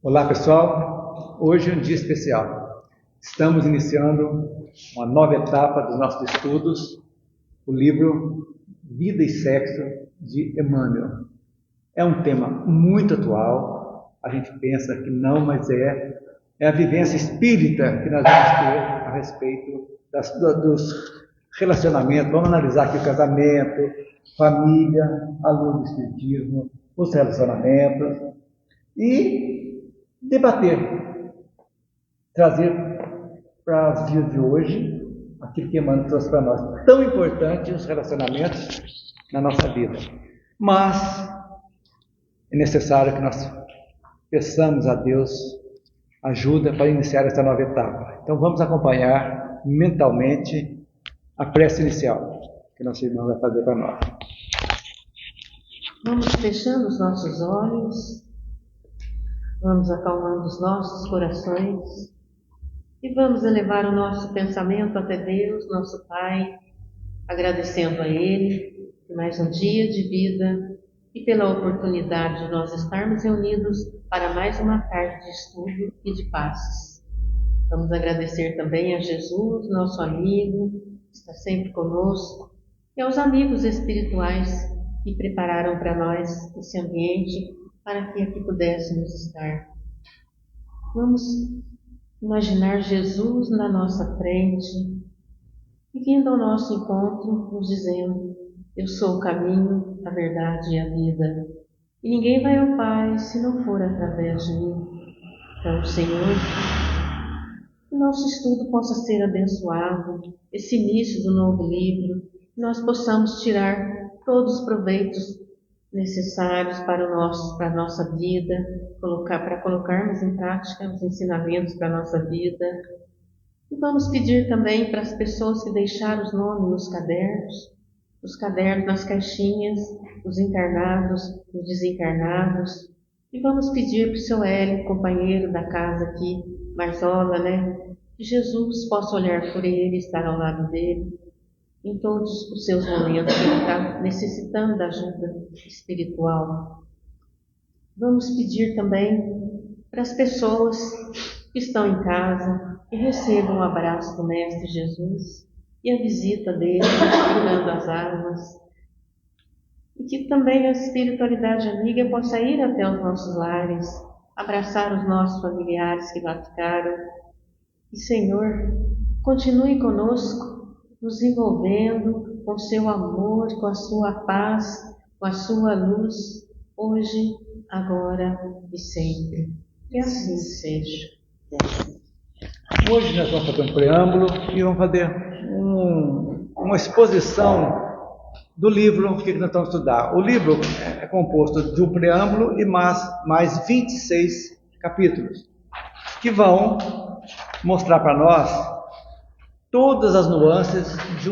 Olá pessoal, hoje é um dia especial. Estamos iniciando uma nova etapa dos nossos estudos, o livro Vida e Sexo de Emmanuel. É um tema muito atual, a gente pensa que não, mas é a vivência espírita que nós vamos ter a respeito dos relacionamentos. Vamos analisar aqui o casamento, família, a luz do espiritismo, os relacionamentos e debater, trazer para os dias de hoje aquilo que Emmanuel trouxe para nós. Tão importante os relacionamentos na nossa vida. Mas é necessário que nós peçamos a Deus ajuda para iniciar essa nova etapa. Então vamos acompanhar mentalmente a prece inicial que nosso irmão vai fazer para nós. Vamos fechando os nossos olhos, vamos acalmando os nossos corações e vamos elevar o nosso pensamento até Deus, nosso Pai, agradecendo a Ele por mais um dia de vida e pela oportunidade de nós estarmos reunidos para mais uma tarde de estudo e de passes. Vamos agradecer também a Jesus, nosso amigo, que está sempre conosco, e aos amigos espirituais que prepararam para nós esse ambiente para que aqui pudéssemos estar. Vamos imaginar Jesus na nossa frente e vindo ao nosso encontro nos dizendo: eu sou o caminho, a verdade e a vida, e ninguém vai ao Pai se não for através de mim. Então, Senhor, que o nosso estudo possa ser abençoado, esse início do novo livro, que nós possamos tirar todos os proveitos necessários para a nossa vida, para colocarmos em prática os ensinamentos para a nossa vida. E vamos pedir também para as pessoas que deixaram os nomes nos cadernos, nas caixinhas, os encarnados, os desencarnados. E vamos pedir para o seu Hélio, companheiro da casa aqui, Marzola, que Jesus possa olhar por ele, estar ao lado dele, em todos os seus momentos que ele está necessitando da ajuda espiritual. Vamos pedir também para as pessoas que estão em casa que recebam o abraço do Mestre Jesus e a visita dele, curando as almas, e que também a espiritualidade amiga possa ir até os nossos lares, abraçar os nossos familiares que lá ficaram. E, Senhor, continue conosco, nos envolvendo com seu amor, com a sua paz, com a sua luz, hoje, agora e sempre. Que assim seja. Hoje nós vamos fazer um preâmbulo e vamos fazer uma exposição do livro que nós vamos estudar. O livro é composto de um preâmbulo e mais 26 capítulos, que vão mostrar para nós todas as nuances de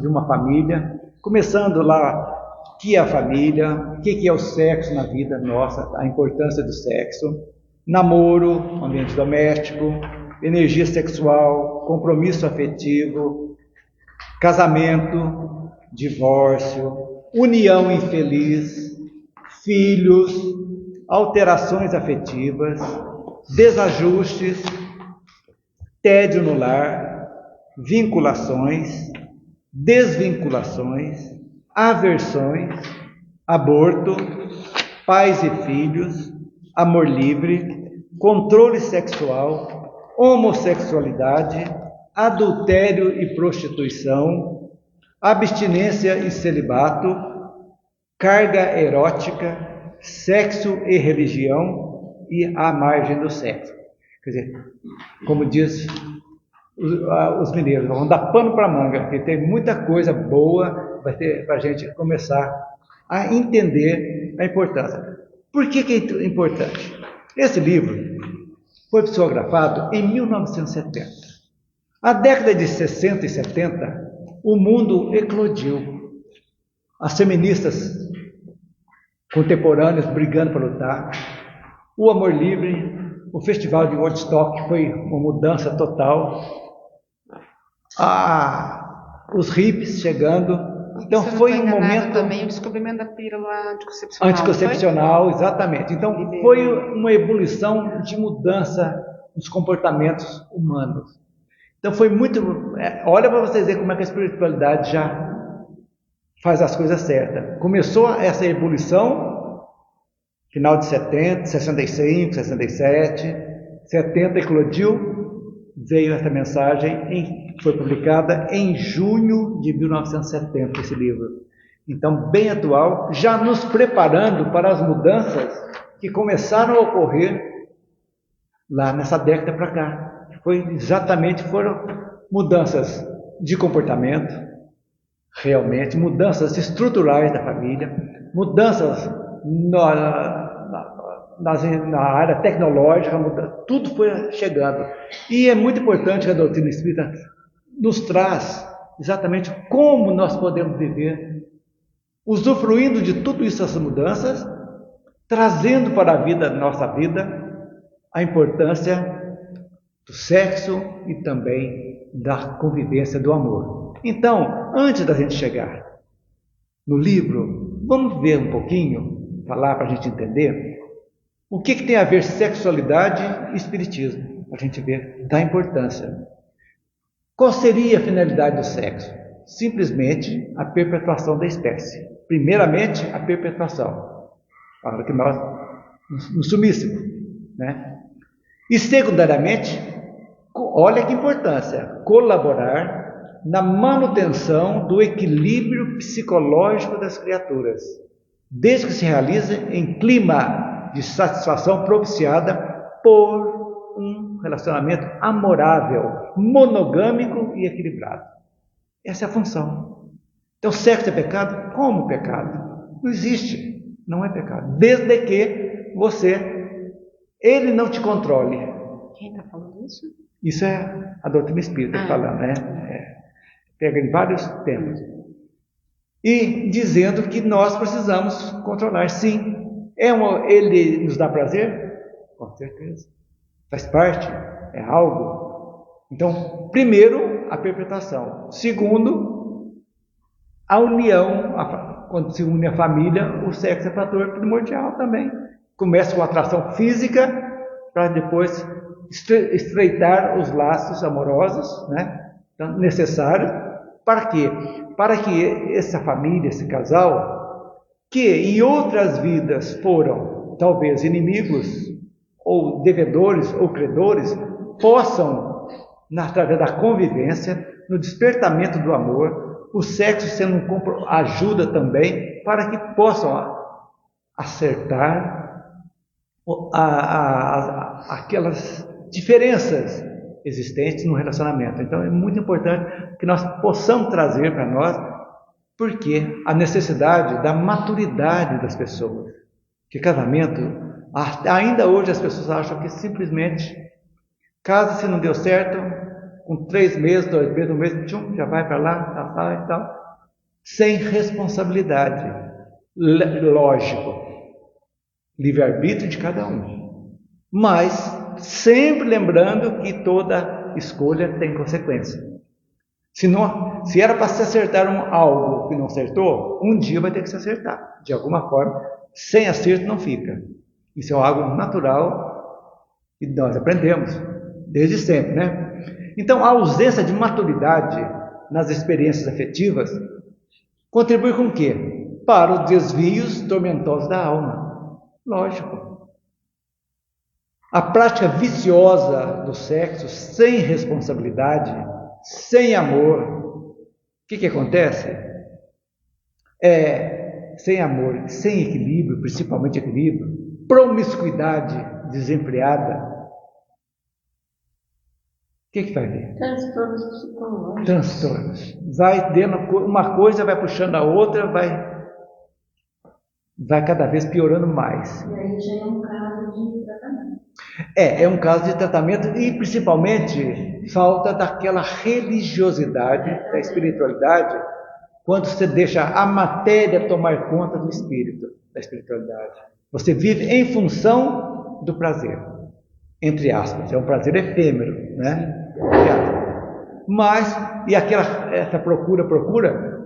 uma família, começando lá o que é a família, o que é o sexo na vida nossa, a importância do sexo, namoro, ambiente doméstico, energia sexual, compromisso afetivo, casamento, divórcio, união infeliz, filhos, alterações afetivas, desajustes, tédio no lar, vinculações, desvinculações, aversões, aborto, pais e filhos, amor livre, controle sexual, homossexualidade, adultério e prostituição, abstinência e celibato, carga erótica, sexo e religião e a margem do sexo. Quer dizer, como diz os mineiros, vão dar pano para manga, porque tem muita coisa boa vai ter para a gente começar a entender a importância. Por que é importante? Esse livro foi psicografado em 1970. A década de 60 e 70, o mundo eclodiu. As feministas contemporâneas brigando para lutar, o amor livre, o festival de Woodstock foi uma mudança total, os hippies chegando, Então foi um momento também o descobrimento da pílula anticoncepcional. Anticoncepcional, exatamente. Então foi uma ebulição de mudança nos comportamentos humanos. Então foi muito... olha para vocês verem como é que a espiritualidade já faz as coisas certas. Começou essa ebulição, final de 70, 65, 67, 70 eclodiu, veio essa mensagem, foi publicada em junho de 1970, esse livro. Então, bem atual, já nos preparando para as mudanças que começaram a ocorrer lá nessa década para cá. Foram mudanças de comportamento, realmente, mudanças estruturais da família, mudanças na área tecnológica, tudo foi chegando. E é muito importante que a doutrina espírita nos traz exatamente como nós podemos viver, usufruindo de tudo isso, essas mudanças, trazendo para a vida, nossa vida, a importância do sexo e também da convivência do amor. Então, antes da gente chegar no livro, vamos ver um pouquinho, falar para a gente entender o que tem a ver sexualidade e espiritismo, para a gente ver da importância. Qual seria a finalidade do sexo? Simplesmente a perpetuação da espécie. Primeiramente, a perpetuação, para que nós nos sumíssemos, né? E secundariamente, olha que importância, colaborar na manutenção do equilíbrio psicológico das criaturas, desde que se realize em clima de satisfação propiciada por um relacionamento amorável, monogâmico e equilibrado. Essa é a função. Então, sexo é pecado? Como pecado? Não existe, não é pecado, desde que ele não te controle. Quem está falando isso? Isso é a doutrina espírita falando, né? Pega em vários temas. E dizendo que nós precisamos controlar, sim. Ele nos dá prazer? Com certeza. Faz parte, é algo. Então, primeiro, a perpetuação. Segundo, a união. Quando se une a família, o sexo é fator primordial também. Começa com a atração física, para depois estreitar os laços amorosos, né? Então, necessários. Para quê? Para que essa família, esse casal, que em outras vidas foram talvez inimigos, ou devedores, ou credores, possam, através da convivência, no despertamento do amor, o sexo sendo ajuda também para que possam acertar aquelas diferenças existentes no relacionamento. Então é muito importante que nós possamos trazer para nós, porque a necessidade da maturidade das pessoas. Que casamento, ainda hoje as pessoas acham que simplesmente casa, se não deu certo, com 3 meses, 2 meses, 1 mês, já vai para lá, e tal, sem responsabilidade. Lógico, livre-arbítrio de cada um, mas sempre lembrando que toda escolha tem consequência. Se era para se acertar algo que não acertou, um dia vai ter que se acertar, de alguma forma. Sem acerto não fica. Isso é algo natural e nós aprendemos desde sempre, né? Então, a ausência de maturidade nas experiências afetivas contribui com o quê? Para os desvios tormentosos da alma. Lógico. A prática viciosa do sexo sem responsabilidade, sem amor, o que acontece? Sem amor, sem equilíbrio, principalmente equilíbrio, promiscuidade desenfreada. O que vai ver? Transtornos psicológicos. Transtornos. Vai dando uma coisa, vai puxando a outra, vai cada vez piorando mais. E aí já é um caso de tratamento. É um caso de tratamento e principalmente falta daquela religiosidade, da espiritualidade, quando você deixa a matéria tomar conta do espírito, da espiritualidade. Você vive em função do prazer, entre aspas, é um prazer efêmero, né? Mas, essa procura,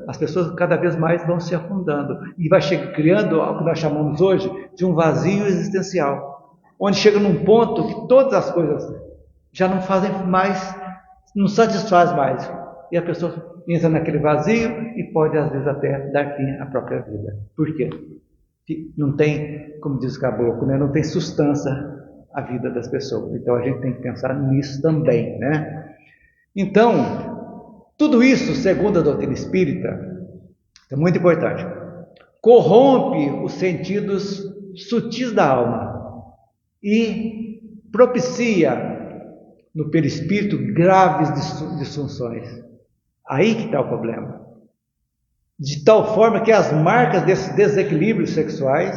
as pessoas cada vez mais vão se afundando e vai criando o que nós chamamos hoje de um vazio existencial, onde chega num ponto que todas as coisas já não fazem mais, não satisfaz mais, e a pessoa entra naquele vazio e pode às vezes até dar fim à própria vida. Por quê? Porque não tem, como diz o caboclo, né? Não tem sustância a vida das pessoas. Então a gente tem que pensar nisso também, né? Então, tudo isso, segundo a doutrina espírita, é muito importante, corrompe os sentidos sutis da alma e propicia no perispírito graves disfunções. Aí que está o problema. De tal forma que as marcas desses desequilíbrios sexuais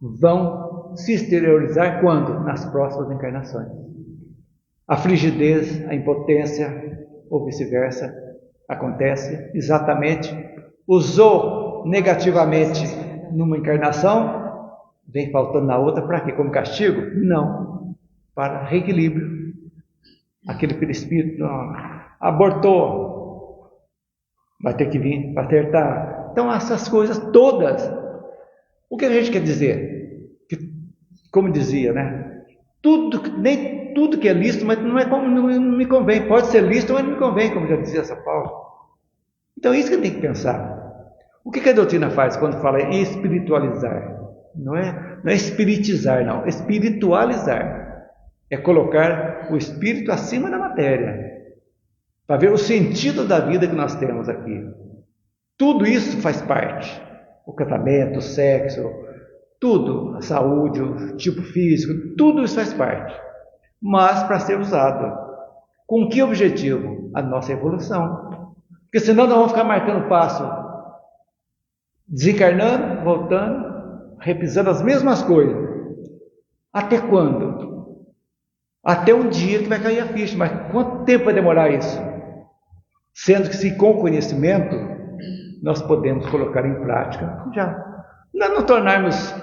vão se exteriorizar quando? Nas próximas encarnações. A frigidez, a impotência, ou vice-versa, acontece exatamente. Usou negativamente numa encarnação, vem faltando na outra, para quê? Como castigo? Não, para reequilíbrio. Aquele perispírito abortou, vai ter que vir para acertar. Então essas coisas todas, o que a gente quer dizer? Que, como dizia, né? Nem tudo que é lícito, mas não é como não me convém. Pode ser lícito, mas não me convém, como já dizia São Paulo. Então é isso que eu tenho que pensar. O que a doutrina faz quando fala em espiritualizar? Não é espiritizar, não. Espiritualizar é colocar o espírito acima da matéria, para ver o sentido da vida que nós temos aqui. Tudo isso faz parte. O casamento, o sexo, tudo, a saúde, o tipo físico, tudo isso faz parte. Mas para ser usado. Com que objetivo? A nossa evolução. Porque senão nós vamos ficar marcando passo, desencarnando, voltando, repisando as mesmas coisas. Até quando? Até um dia que vai cair a ficha. Mas quanto tempo vai demorar isso? Sendo que se com conhecimento nós podemos colocar em prática já. Não tornarmos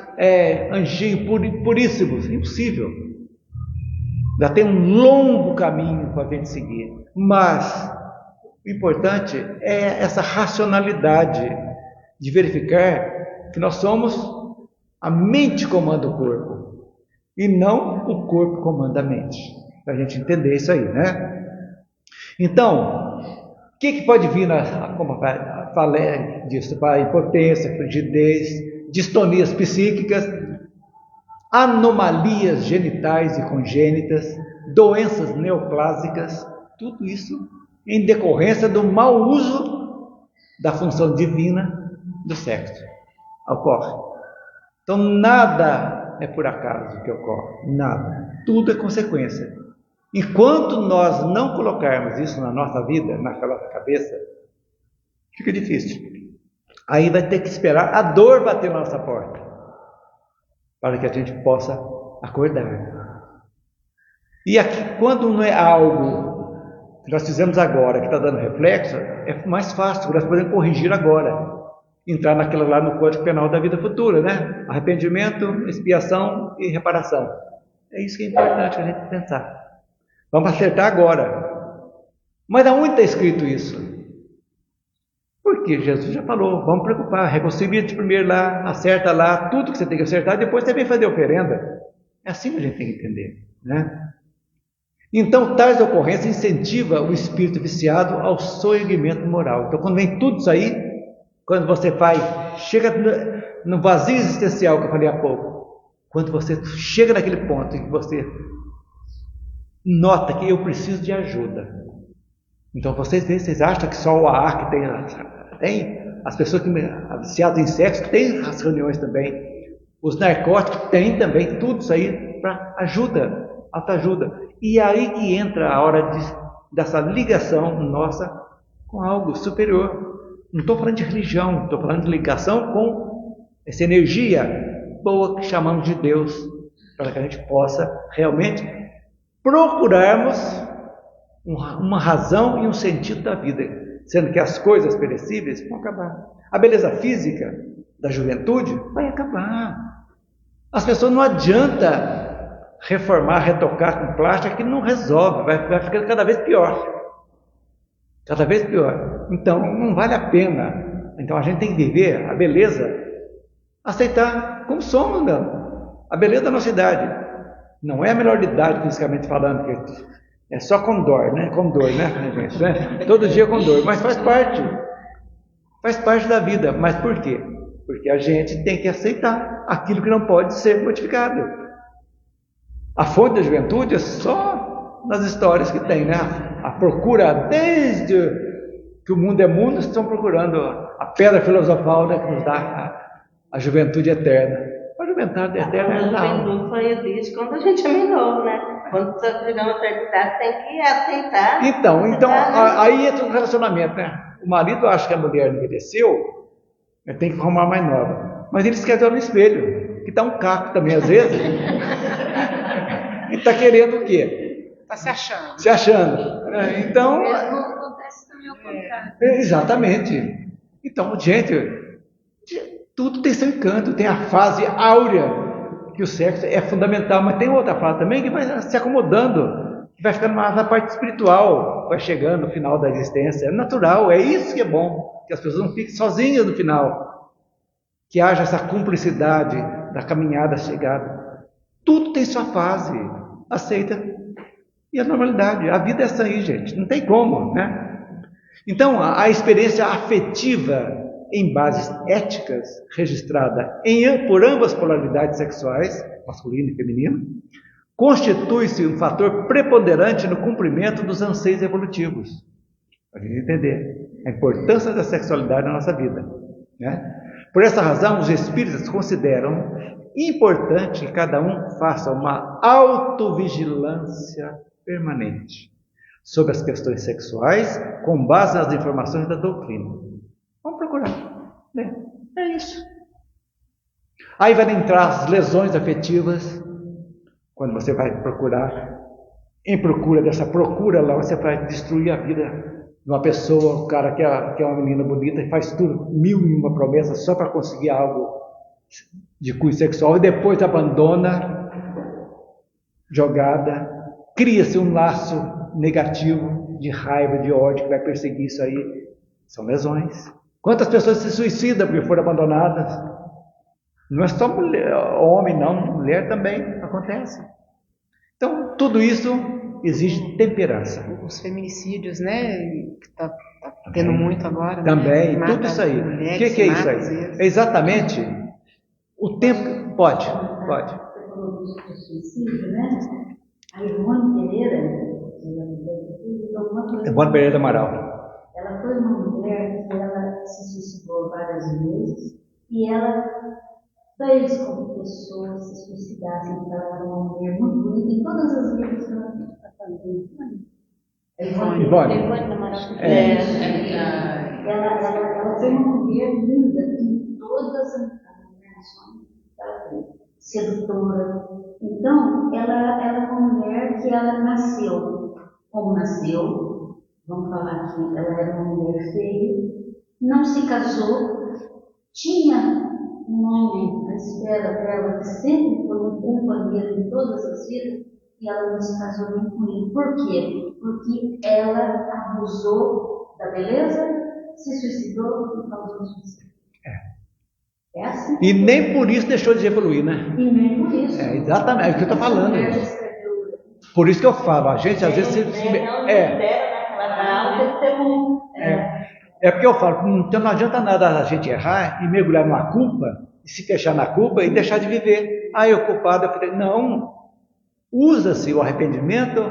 anjinhos puríssimos, impossível. Já tem um longo caminho para a gente seguir. Mas o importante é essa racionalidade de verificar que nós somos, a mente comanda o corpo e não o corpo comanda a mente. Para a gente entender isso aí, né? Então, o que pode vir, como falei disso, para impotência, frigidez, distonias psíquicas, anomalias genitais e congênitas, doenças neoplásicas, tudo isso em decorrência do mau uso da função divina do sexo. Ocorre. Então nada é por acaso que ocorre, nada. Tudo é consequência. Enquanto nós não colocarmos isso na nossa vida, na nossa cabeça, fica difícil. Aí vai ter que esperar a dor bater na nossa porta, para que a gente possa acordar. E aqui, quando não é algo que nós fizemos agora, que está dando reflexo, é mais fácil, nós podemos corrigir agora. Entrar naquela lá no Código Penal da vida futura, né? Arrependimento, expiação e reparação. É isso que é importante a gente pensar. Vamos acertar agora. Mas aonde está escrito isso? Porque Jesus já falou, vamos preocupar, reconcilia-te primeiro lá, acerta lá, tudo que você tem que acertar, depois você vem fazer oferenda. É assim que a gente tem que entender, né? Então, tais ocorrências incentivam o espírito viciado ao soerguimento moral. Então, quando vem tudo isso aí, quando você chega no vazio existencial que eu falei há pouco, quando você chega naquele ponto em que você nota que eu preciso de ajuda. Então vocês acham que só o AA que tem as pessoas que viciadas em sexo tem as reuniões também, os narcóticos tem também, tudo isso aí para ajuda, autoajuda. E aí que entra a hora dessa ligação nossa com algo superior. Não estou falando de religião, estou falando de ligação com essa energia boa que chamamos de Deus, para que a gente possa realmente procurarmos uma razão e um sentido da vida, sendo que as coisas perecíveis vão acabar. A beleza física da juventude vai acabar. As pessoas não adianta reformar, retocar com plástico, que não resolve, vai ficando cada vez pior. Cada vez pior. Então, não vale a pena. Então, a gente tem que viver a beleza, aceitar como somos, meu. A beleza da nossa idade. Não é a melhor de idade, fisicamente falando, porque é só com dor, né? Com dor, né, gente? Né? Todo dia com dor. Mas faz parte. Faz parte da vida. Mas por quê? Porque a gente tem que aceitar aquilo que não pode ser modificado. A fonte da juventude é só nas histórias que tem, né? A procura, desde que o mundo é mundo, estão procurando a pedra filosofal, né, que nos dá a juventude eterna. A juventude eterna é A juventude foi desde quando a gente é menor, né? Quando você chegar a uma certa idade, tem que aceitar. Então aí entra um relacionamento, né? O marido acha que a mulher envelheceu, tem que arrumar mais nova. Mas ele esquece de olhar no espelho, que dá um caco também às vezes. E está querendo o quê? Está se achando. Se achando. Então. Mesmo acontece também ao contrário. Exatamente. Então, gente, tudo tem seu encanto. Tem a fase áurea, que o sexo é fundamental, mas tem outra fase também que vai se acomodando, que vai ficando mais na parte espiritual, vai chegando no final da existência. É natural, é isso que é bom, que as pessoas não fiquem sozinhas no final, que haja essa cumplicidade da caminhada, chegada. Tudo tem sua fase, aceita. E a normalidade, a vida é essa aí, gente, não tem como, né? Então, a experiência afetiva em bases éticas, registrada por ambas polaridades sexuais, masculino e feminino, constitui-se um fator preponderante no cumprimento dos anseios evolutivos. Para a gente entender a importância da sexualidade na nossa vida, né? Por essa razão, os espíritas consideram importante que cada um faça uma autovigilância permanente sobre as questões sexuais com base nas informações da doutrina. Vamos procurar, né? É isso. Aí vai entrar as lesões afetivas, quando você vai procurar, em procura dessa procura lá, você vai destruir a vida de uma pessoa, o cara que é uma menina bonita e faz tudo, 1001 promessas só para conseguir algo de cunho sexual e depois abandona, jogada, cria-se um laço negativo de raiva, de ódio que vai perseguir isso aí. São lesões. Quantas pessoas se suicidam porque foram abandonadas? Não é só mulher, homem não, mulher também acontece. Então, tudo isso exige temperança. Os feminicídios, né? Que tá tendo muito agora. Também, né? tudo isso aí. O que é isso aí? É exatamente o tempo. Pode. Você falou do suicídio, né? A Ivone Pereira, Ivone Pereira do Amaral. Ela foi uma mulher que ela se suicidou várias vezes e ela fez com que pessoas se suicidassem, porque ela era uma mulher muito bonita em todas as vezes que ela Ivone. Ela foi uma mulher linda em todas as encarnações, sedutora. Então, ela era uma mulher que ela nasceu, como nasceu, vamos falar aqui, ela era uma mulher feia, não se casou, tinha um homem à espera dela, que sempre foi um companheiro em todas as vidas, e ela não se casou nem com ele. Por quê? Porque ela abusou da beleza, se suicidou e causou suicídio. É assim. E nem por isso deixou de evoluir, né? E nem por isso. É exatamente, é o que eu estou falando. Por isso que eu falo, a gente às vezes... É porque eu falo, então não adianta nada a gente errar e mergulhar numa culpa, e se fechar na culpa e deixar de viver. Eu culpado, não. Usa-se o arrependimento,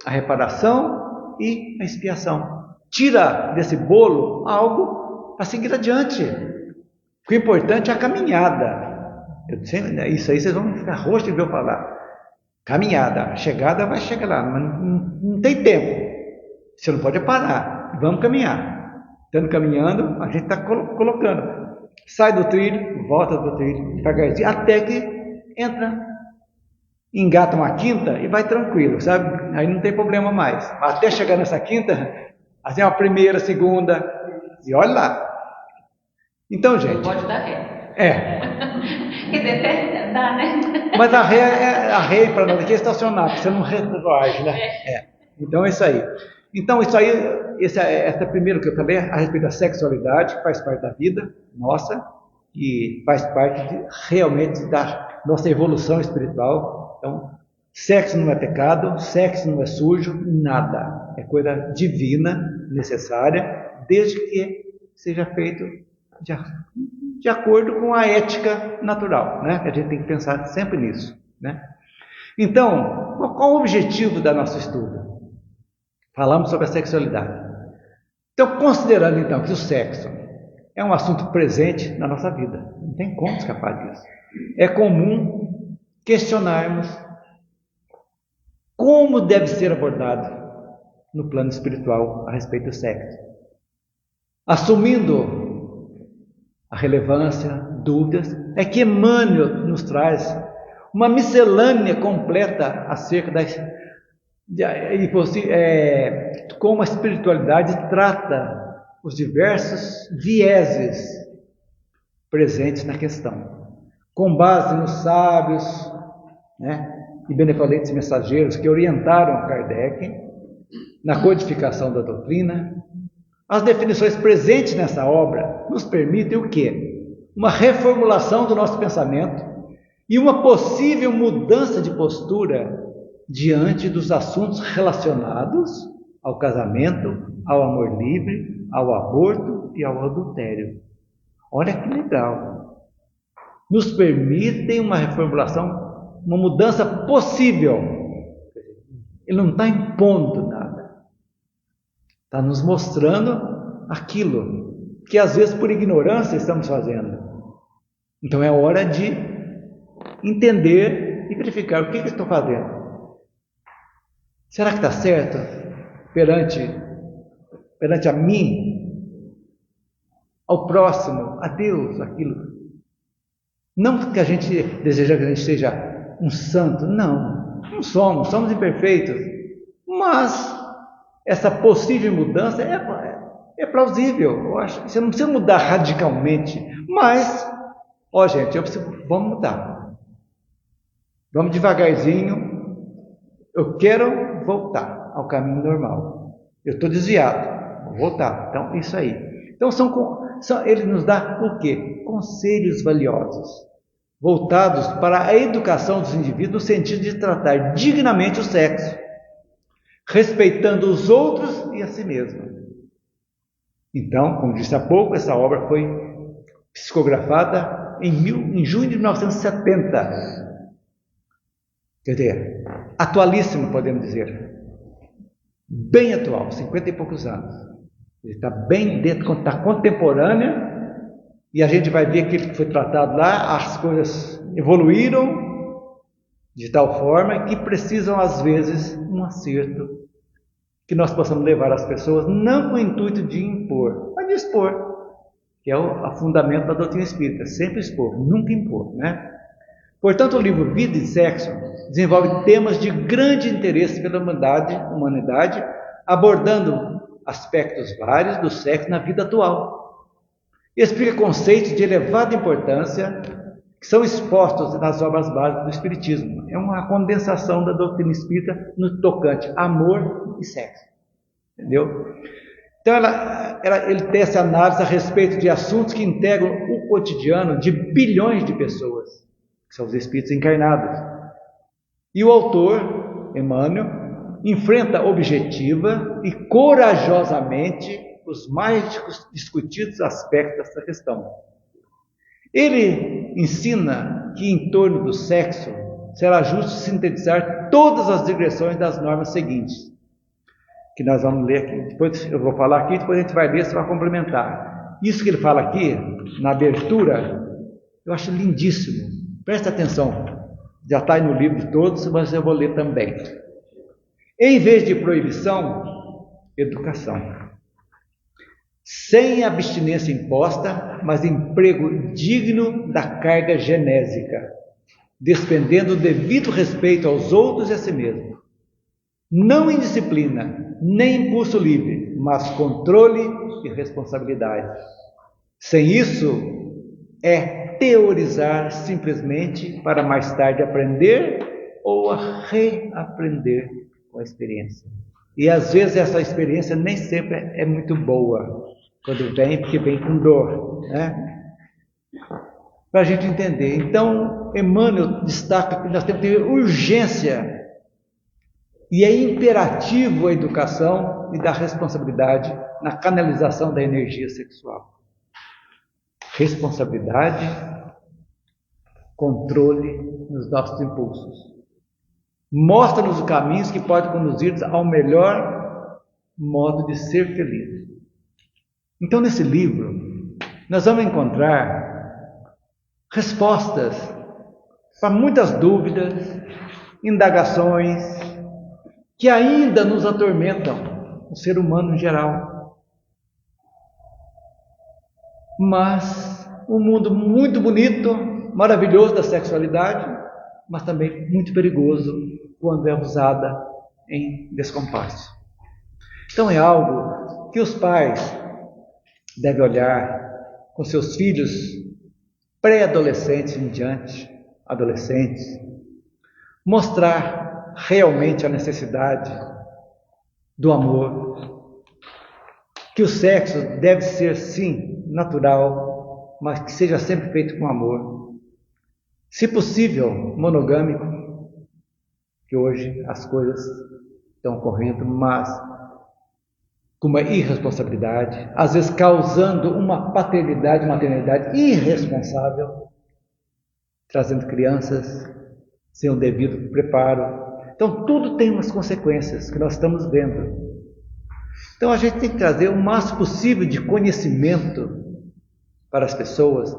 a reparação e a expiação. Tira desse bolo algo para seguir adiante. O importante é a caminhada. Isso aí vocês vão ficar roxos de ver eu falar. Caminhada, a chegada vai chegar lá, mas não tem tempo. Você não pode parar. Vamos caminhar. Estando caminhando, a gente está colocando. Sai do trilho, volta do trilho, devagarzinho, até que entra, engata uma quinta e vai tranquilo, sabe? Aí não tem problema mais. Até chegar nessa quinta, assim, a primeira, segunda, e olha lá. Então, gente. Pode dar ré. Quer dizer, dá, né? Mas a ré para nós aqui é estacionar, porque você não retroage, né? Então é isso aí. Então, isso aí, essa primeiro que eu falei, a respeito da sexualidade, que faz parte da vida nossa, e faz parte realmente da nossa evolução espiritual. Então, sexo não é pecado, sexo não é sujo, nada. É coisa divina, necessária, desde que seja feito de acordo com a ética natural, né? A gente tem que pensar sempre nisso, né? Então, qual o objetivo do nosso estudo? Falamos sobre a sexualidade. Então, considerando então que o sexo é um assunto presente na nossa vida, não tem como escapar disso. É comum questionarmos como deve ser abordado no plano espiritual a respeito do sexo, assumindo a relevância, dúvidas. É que Emmanuel nos traz uma miscelânea completa acerca como a espiritualidade trata os diversos vieses presentes na questão, com base nos sábios, né, e benevolentes mensageiros que orientaram Kardec na codificação da doutrina. As definições presentes nessa obra nos permitem o quê? Uma reformulação do nosso pensamento e uma possível mudança de postura diante dos assuntos relacionados ao casamento, ao amor livre, ao aborto e ao adultério. Olha que legal! Nos permitem uma reformulação, uma mudança possível. Ele não está impondo nada. Está nos mostrando aquilo que às vezes por ignorância estamos fazendo. Então é hora de entender e verificar o que eu estou fazendo. Será que está certo perante a mim, ao próximo, a Deus, aquilo? Não que a gente deseja que a gente seja um santo, não somos imperfeitos, mas essa possível mudança é plausível. Eu acho que você não precisa mudar radicalmente, mas, gente, vamos mudar. Vamos devagarzinho. Eu quero voltar ao caminho normal. Eu estou desviado, vou voltar. Então, isso aí. Então, ele nos dá o quê? Conselhos valiosos, voltados para a educação dos indivíduos, no sentido de tratar dignamente o sexo, respeitando os outros e a si mesmo. Então, como disse há pouco, essa obra foi psicografada em junho de 1970. Quer dizer, atualíssimo, podemos dizer. Bem atual, 50 e poucos anos. Ele está bem dentro, está contemporânea, e a gente vai ver aquilo que foi tratado lá, as coisas evoluíram de tal forma que precisam, às vezes, um acerto, que nós possamos levar as pessoas, não com o intuito de impor, mas de expor, que é o fundamento da doutrina espírita, sempre expor, nunca impor, né? Portanto, o livro Vida e Sexo desenvolve temas de grande interesse pela humanidade, abordando aspectos vários do sexo na vida atual. Explica conceitos de elevada importância que são expostos nas obras básicas do Espiritismo. É uma condensação da doutrina espírita no tocante amor e sexo. Entendeu? Então, ele tece análise a respeito de assuntos que integram o cotidiano de bilhões de pessoas, que são os espíritos encarnados. E o autor, Emmanuel, enfrenta objetiva e corajosamente os mais discutidos aspectos dessa questão. Ele ensina que em torno do sexo será justo sintetizar todas as digressões das normas seguintes, que nós vamos ler aqui. Depois eu vou falar aqui, depois a gente vai ler, você vai complementar. Isso que ele fala aqui, na abertura, eu acho lindíssimo. Presta atenção. Já está aí no livro de todos, mas eu vou ler também. Em vez de proibição, educação. Sem abstinência imposta, mas emprego digno da carga genésica, despendendo o devido respeito aos outros e a si mesmo. Não indisciplina, nem impulso livre, mas controle e responsabilidade. Sem isso, é teorizar simplesmente para mais tarde aprender ou reaprender com a experiência. E às vezes essa experiência nem sempre é muito boa, quando vem, porque vem com dor, né? Para a gente entender. Então, Emmanuel destaca que nós temos que ter urgência, e é imperativo a educação e dar responsabilidade na canalização da energia sexual. Responsabilidade, controle nos nossos impulsos. Mostra-nos os caminhos que podem conduzir-nos ao melhor modo de ser feliz. Então, nesse livro, nós vamos encontrar respostas para muitas dúvidas, indagações que ainda nos atormentam, o ser humano em geral. Mas um mundo muito bonito, maravilhoso da sexualidade, mas também muito perigoso quando é usada em descompasso. Então é algo que os pais devem olhar com seus filhos pré-adolescentes em diante, adolescentes, mostrar realmente a necessidade do amor, que o sexo deve ser sim natural, mas que seja sempre feito com amor, se possível monogâmico, que hoje as coisas estão ocorrendo, mas com uma irresponsabilidade, às vezes causando uma paternidade, maternidade irresponsável, trazendo crianças sem o devido preparo. Então tudo tem umas consequências que nós estamos vendo. Então a gente tem que trazer o máximo possível de conhecimento para as pessoas.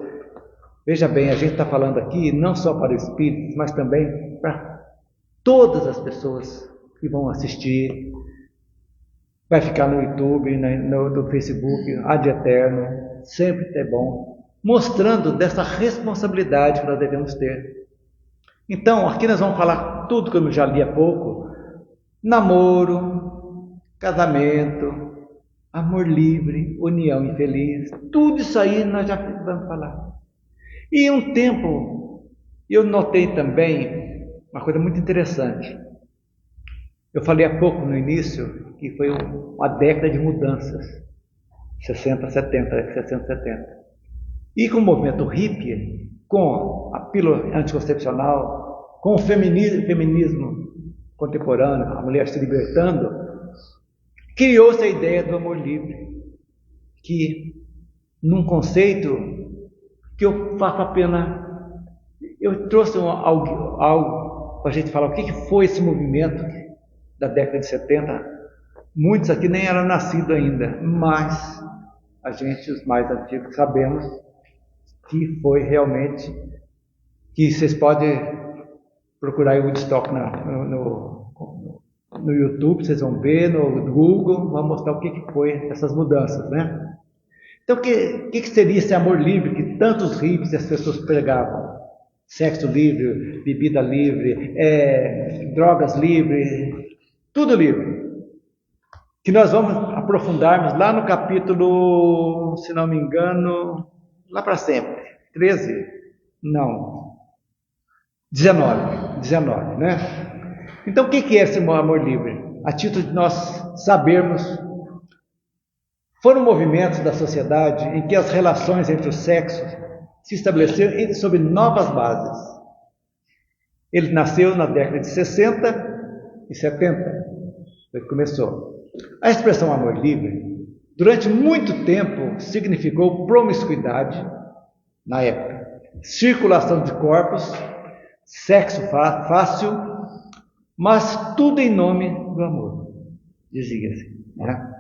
Veja bem, a gente está falando aqui não só para espíritos, mas também para todas as pessoas que vão assistir. Vai ficar no YouTube, no Facebook, ad eterno, sempre é bom, mostrando dessa responsabilidade que nós devemos ter. Então, aqui nós vamos falar tudo que eu já li há pouco: namoro, casamento, amor livre, união infeliz, tudo isso aí nós já vamos falar. E um tempo, eu notei também uma coisa muito interessante. Eu falei há pouco no início que foi uma década de mudanças, 60, 70. E com o movimento hippie, com a pílula anticoncepcional, com o feminismo contemporâneo, a mulher se libertando, criou-se a ideia do amor livre, que num conceito que eu faço apenas, eu trouxe algo para a gente falar o que foi esse movimento da década de 70. Muitos aqui nem eram nascidos ainda, mas a gente, os mais antigos, sabemos que foi realmente, que vocês podem procurar aí o Woodstock no YouTube, vocês vão ver, no Google, vão mostrar o que foi essas mudanças, né? Então, o que seria esse amor livre que tantos hippies e as pessoas pregavam? Sexo livre, bebida livre, drogas livres, tudo livre. Que nós vamos aprofundarmos lá no capítulo, se não me engano, lá para sempre, 13, não, 19, né? Então o que é esse amor livre? A título de nós sabermos, foram movimentos da sociedade em que as relações entre os sexos se estabeleceram sob novas bases. Ele nasceu na década de 60 e 70, foi que começou. A expressão amor livre, durante muito tempo, significou promiscuidade, na época, circulação de corpos, sexo fácil, mas tudo em nome do amor, dizia-se, né?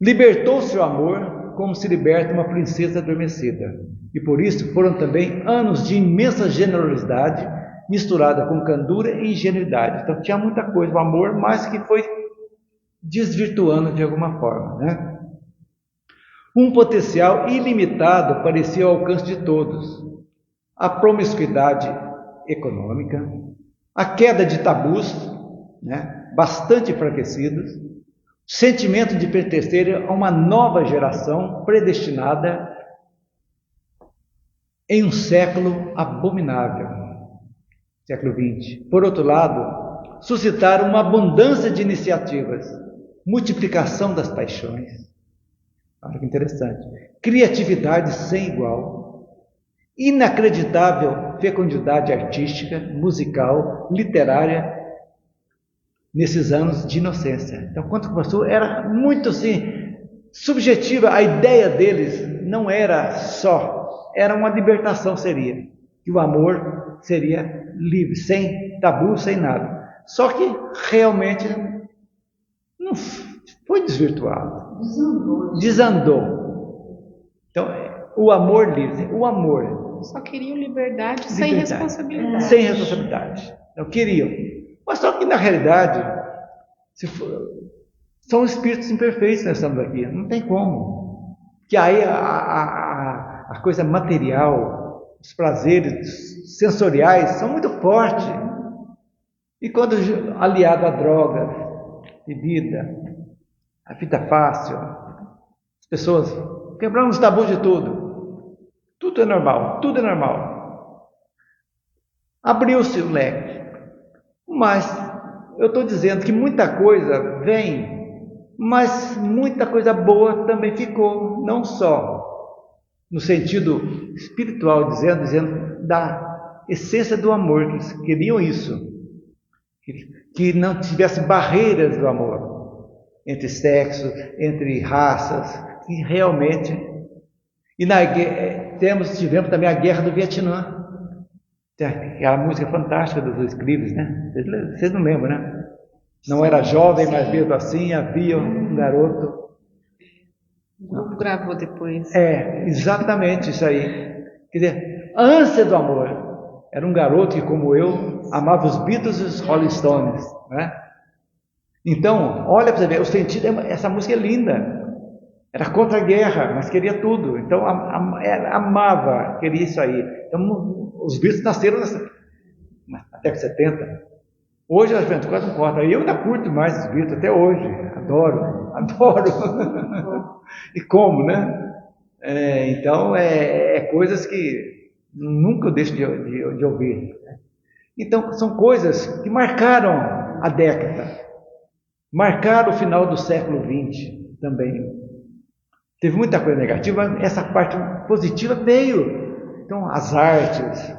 Libertou-se o amor como se liberta uma princesa adormecida, e por isso foram também anos de imensa generosidade, misturada com candura e ingenuidade. Então tinha muita coisa, o amor, mas que foi desvirtuando de alguma forma, né? Um potencial ilimitado parecia ao alcance de todos. A promiscuidade econômica, a queda de tabus, né, bastante enfraquecidos, sentimento de pertencer a uma nova geração predestinada em um século abominável, século XX. Por outro lado, suscitaram uma abundância de iniciativas multiplicação das paixões. Olha que interessante. Criatividade sem igual, inacreditável fecundidade artística, musical, literária, nesses anos de inocência. Então, quando começou, era muito assim, subjetiva. A ideia deles não era só, era uma libertação, seria. Que o amor seria livre, sem tabu, sem nada. Só que realmente não foi desvirtuado. Desandou. Então, o amor livre, o amor. Só queriam liberdade sem responsabilidade. Sem responsabilidade. Não queriam. Mas só que na realidade, são espíritos imperfeitos que nós estamos aqui. Não tem como. Que aí a coisa material, os prazeres sensoriais são muito fortes. E quando aliado à droga, bebida, a vida fácil, as pessoas quebrando os tabus de tudo. Tudo é normal, tudo é normal. Abriu-se o leque. Mas eu estou dizendo que muita coisa vem, mas muita coisa boa também ficou. Não só no sentido espiritual, dizendo da essência do amor, que eles queriam isso. Que não tivesse barreiras do amor entre sexo, entre raças, que realmente. E tivemos também a guerra do Vietnã, aquela música fantástica dos dois Clives, né? Vocês não lembram, né? Não era jovem, mas mesmo assim havia um garoto. O grupo gravou depois. Exatamente isso aí. Quer dizer, a ânsia do amor. Era um garoto que, como eu, amava os Beatles e os Rolling Stones, né? Então, olha para você ver, o sentido, essa música é linda. Era contra a guerra, mas queria tudo. Então, amava, queria isso aí. Então, os Beatles nasceram na década de 70. Hoje, as juventude quase não corta. Eu ainda curto mais os Beatles, até hoje. Adoro. E como, né? Então, coisas que nunca eu deixo de ouvir. Então, são coisas que marcaram a década, marcaram o final do século XX também. Teve muita coisa negativa, essa parte positiva veio. Então, as artes,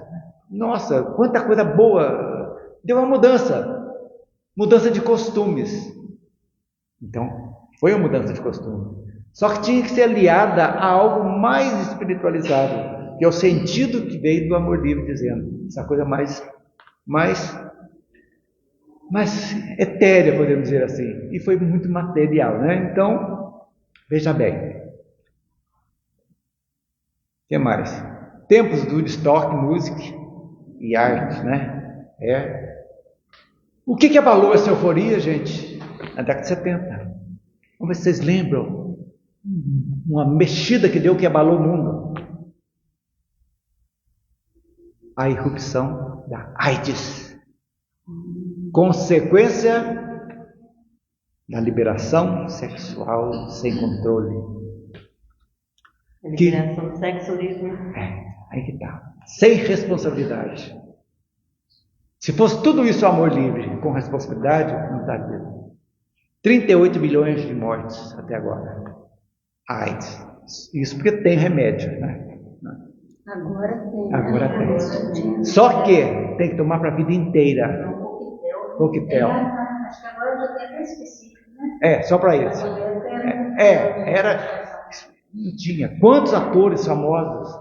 nossa, quanta coisa boa, deu uma mudança de costumes. Então, foi uma mudança de costume. Só que tinha que ser aliada a algo mais espiritualizado, que é o sentido que veio do amor livre, dizendo, essa coisa mais etérea, podemos dizer assim, e foi muito material, né? Então, veja bem. O que mais? Tempos do Woodstock, música e arte, né? O que abalou essa euforia, gente? Na década de 70. Vamos ver se vocês lembram. Uma mexida que deu, que abalou o mundo. A irrupção da AIDS, consequência da liberação sexual sem controle. Liberação do sexo livre. Aí que está. Sem responsabilidade. Se fosse tudo isso amor livre, com responsabilidade, não estaria. 38 milhões de mortes até agora. AIDS. Isso porque tem remédio, né? Agora tem. Só que tem que tomar para a vida inteira. Coquetel. Acho que agora já tem até específico, né? Só para eles. Não tinha. Quantos atores famosos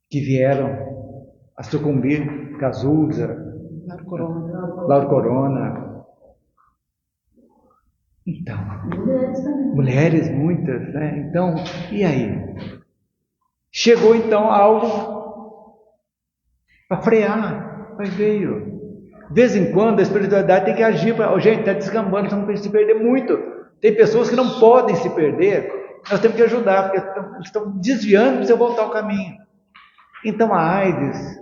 que vieram a sucumbir? Cazuza, Lauro Corona. Então, mulheres muitas, né? Então, e aí? Chegou então algo para frear, mas veio. De vez em quando a espiritualidade tem que agir para. Gente, está descambando, estamos se perder muito. Tem pessoas que não podem se perder, nós temos que ajudar, porque eles estão desviando para você voltar ao caminho. Então a AIDS,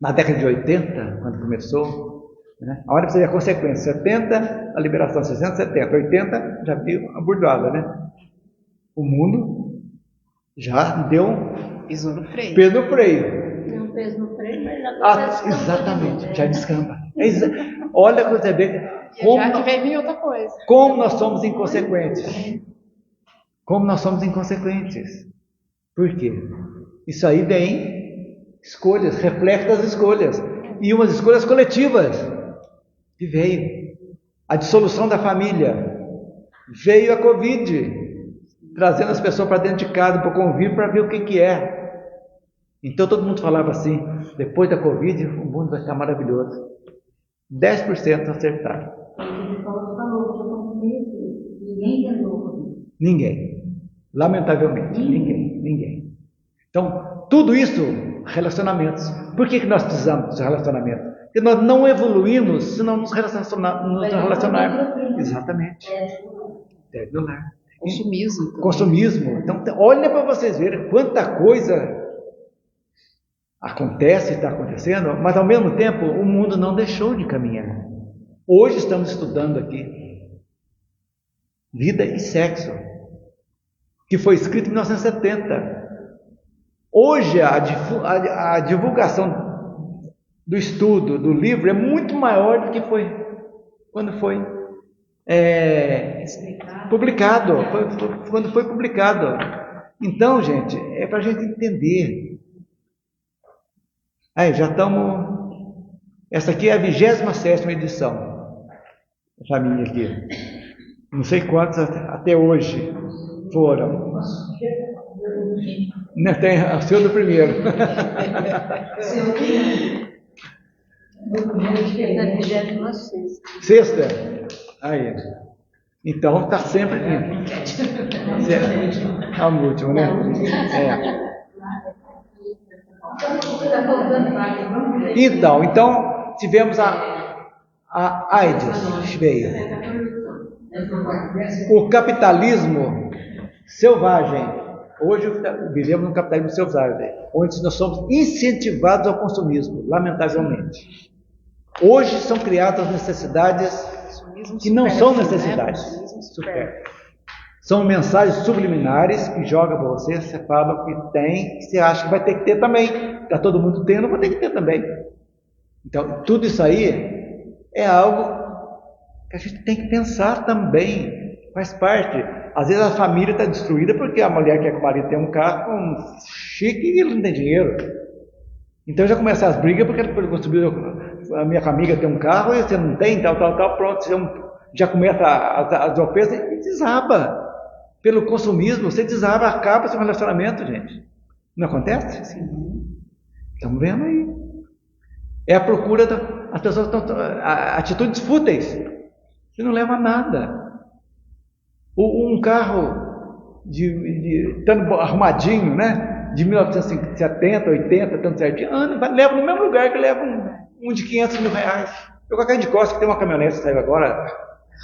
na década de 80, quando começou, né? A hora para você ver a consequência: 70, a liberação, 60, 70, 80, já viu a burdoada, né? O mundo já deu Pisou no freio. peso no freio. Não fez no freio, mas agora Exatamente, já descamba. Olha para você ver Já que vai vir outra coisa. como nós somos inconsequentes. Como nós somos inconsequentes. Por quê? Isso aí vem escolhas, reflexo das escolhas. E umas escolhas coletivas. Que veio. A dissolução da família. Veio a Covid. Trazendo as pessoas para dentro de casa, para o convívio, para ver o que é. Então todo mundo falava assim, depois da Covid, o mundo vai ficar maravilhoso. 10% acertaram. Ele falou que ninguém tentou. Ninguém. Lamentavelmente, ninguém. Então, tudo isso, relacionamentos. Por que nós precisamos de relacionamentos? Porque nós não evoluímos se não nos relacionarmos. Exatamente. Deve do lar. Consumismo. Consumismo. Então, olha para vocês verem quanta coisa acontece e está acontecendo, mas ao mesmo tempo o mundo não deixou de caminhar. Hoje estamos estudando aqui Vida e Sexo, que foi escrito em 1970. Hoje a divulgação do estudo, do livro, é muito maior do que foi quando foi publicado. Quando foi publicado. Então, gente, é para a gente entender. Aí, já estamos... Essa aqui é a 27ª edição. Essa minha aqui. Não sei quantas até hoje foram. Não, tem o seu do primeiro. Sexta? Aí. Então está sempre indo. É o último, né? Então tivemos a AIDS veio. O capitalismo selvagem. Hoje vivemos num capitalismo selvagem, onde nós somos incentivados ao consumismo, lamentavelmente. Hoje são criadas necessidades que não são necessidades. São mensagens subliminares que jogam para você, você fala que tem, que você acha que vai ter que ter também. Está todo mundo tendo, vai ter que ter também. Então, tudo isso aí é algo que a gente tem que pensar também. Faz parte. Às vezes a família está destruída porque a mulher quer que o marido tenha um carro chique e ele não tem dinheiro. Então já começam as brigas porque a minha amiga tem um carro e você não tem, tal, pronto. Já começa as ofensas e desaba. Pelo consumismo, você desaba, acaba seu relacionamento, gente. Não acontece? Sim. Estamos vendo aí. É a procura as pessoas estão atitudes fúteis que não leva a nada. Um carro estando arrumadinho, né? De 1970, 80, tanto certinho, leva no mesmo lugar que leva um de 500 mil reais. Eu com a cara de costa que tem uma caminhonete que saiu agora,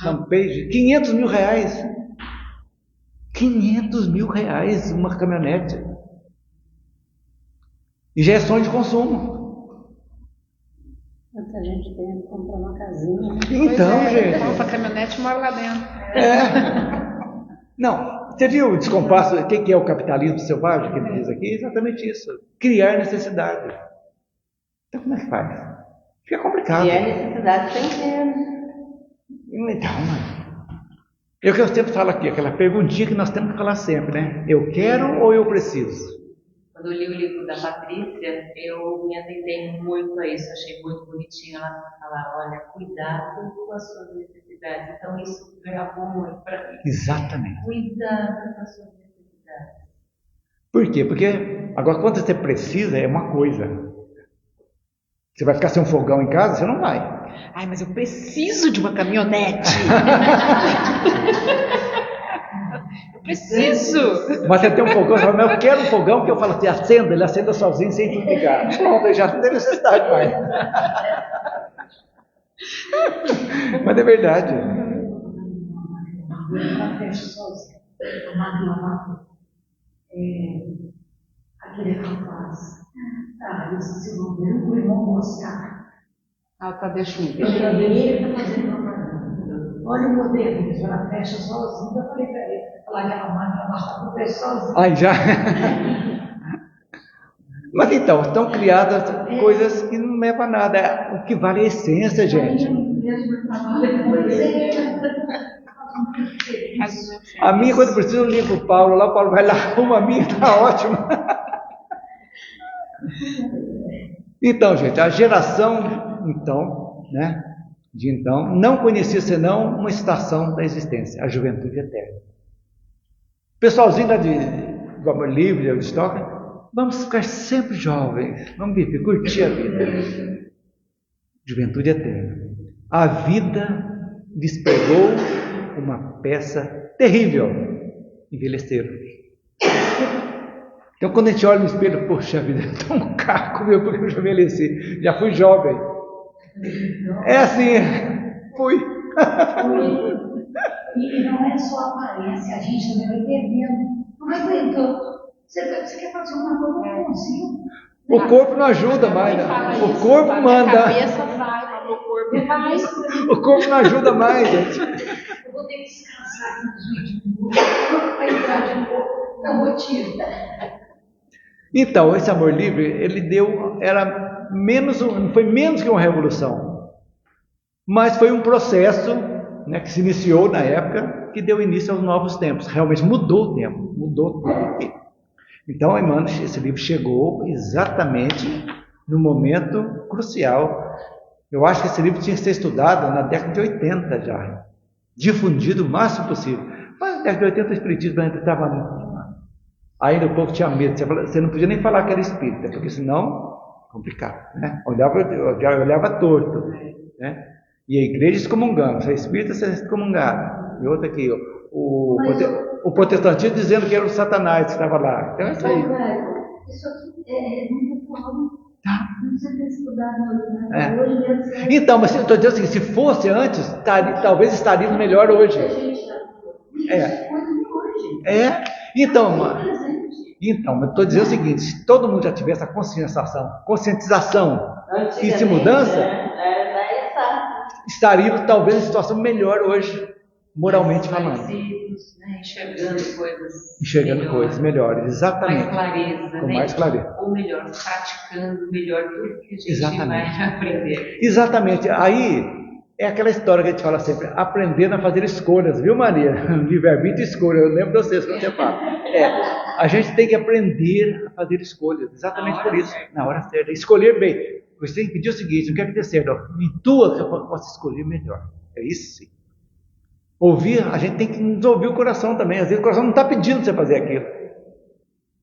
Rampage, 500 mil reais. 500 mil reais uma caminhonete. E já é sonho de consumo. Tanta gente querendo comprar uma casinha. Então, gente. Compra a caminhonete e mora lá dentro. Não, você viu o descompasso? O que é o capitalismo selvagem que ele diz aqui? Exatamente isso. Criar necessidade. Então, como é que faz? Fica complicado. E a necessidade tem que... Então, é o que eu sempre falo aqui, aquela perguntinha que nós temos que falar sempre, né? Eu quero ou eu preciso? Quando eu li o livro da Patrícia, eu me atentei muito a isso, achei muito bonitinho ela falar, olha, cuidado com as suas necessidades. Então isso gravou muito para mim. Exatamente. Cuidado com as suas necessidades. Por quê? Porque agora quando você precisa é uma coisa. Você vai ficar sem um fogão em casa? Você não vai. Ai, mas eu preciso de uma caminhonete. Eu preciso. Mas você tem um fogão, você fala, mas eu quero um fogão que eu falo assim, acenda, ele acenda sozinho sem te ligar. Pronto, já não tem necessidade mais. Mas é verdade. Aquele rapaz. Eu esqueci o nome, o irmão Oscar. Ah, o Tadeu Schmidt. Ele está fazendo propaganda. Olha o modelo, ela fecha sozinha. Eu falei para ele, falar que a máquina basta para sozinha. Aí já. Mas então, estão criadas coisas que não levam a nada. O que vale é a essência, gente. mesmo trabalho com ele. A minha, quando precisa, eu ligo pro Paulo, lá o Paulo vai lá, arruma a minha, tá ótimo. Então, gente, a geração, então, né, de então, não conhecia senão uma estação da existência, a juventude eterna. Pessoalzinho lá do Amor Livre, de Stocker, vamos ficar sempre jovens, vamos viver, curtir a vida. Juventude eterna. A vida lhes pegou uma peça terrível, envelheceram. Então, quando a gente olha no espelho, poxa vida, eu tô um caco, meu, porque eu já envelheci, já fui jovem. É assim, fui. E não é só a aparência, a gente também vai perdendo. Não vai aguentando. Você quer fazer uma coisa, não consigo. O corpo não ajuda mais, né? O corpo manda. A cabeça vai, mas o corpo vai. O corpo não ajuda mais, gente. Eu vou ter que descansar aqui nos 20 minutos para entrar de novo na rotina. Então, esse amor livre, ele deu, era menos, não foi menos que uma revolução, mas foi um processo, né, que se iniciou na época, que deu início aos novos tempos. Realmente mudou o tempo, mudou tudo. Então, Emmanuel, esse livro chegou exatamente no momento crucial. Eu acho que esse livro tinha que ser estudado na década de 80 já, difundido o máximo possível. Mas na década de 80 o espiritismo ainda estava... Ainda o povo tinha medo, você não podia nem falar que era espírita, porque senão, complicado, né? Olhava torto, né? E a igreja excomungando, você é espírita, você é excomungado. E outra aqui, o protestantismo dizendo que era o Satanás que estava lá. Então é isso aí. Isso aqui é muito bom. Não precisa ter estudado É. hoje mesmo. Então, mas eu estou dizendo assim, se fosse antes, talvez estaríamos melhor hoje. É. Então, eu estou dizendo o seguinte, se todo mundo já tivesse a conscientização e se mudança, estaríamos talvez em situação melhor hoje, moralmente falando. Né? Enxergando coisas. Enxergando coisas melhores, exatamente. Mais clareza, com né? mais clareza. Ou melhor, praticando melhor tudo que a gente Exatamente. vai aprender. Exatamente. Aí é aquela história que a gente fala sempre, aprendendo a fazer escolhas, viu, Maria? Livre-arbítrio e escolha. Eu lembro de vocês quando você fala. A gente tem que aprender a fazer escolhas, exatamente por isso, na hora certa. Escolher bem. Você tem que pedir o seguinte, não quer que dê certo, intua que eu possa escolher melhor. É isso sim. Ouvir, a gente tem que nos ouvir o coração também. Às vezes o coração não está pedindo para você fazer aquilo.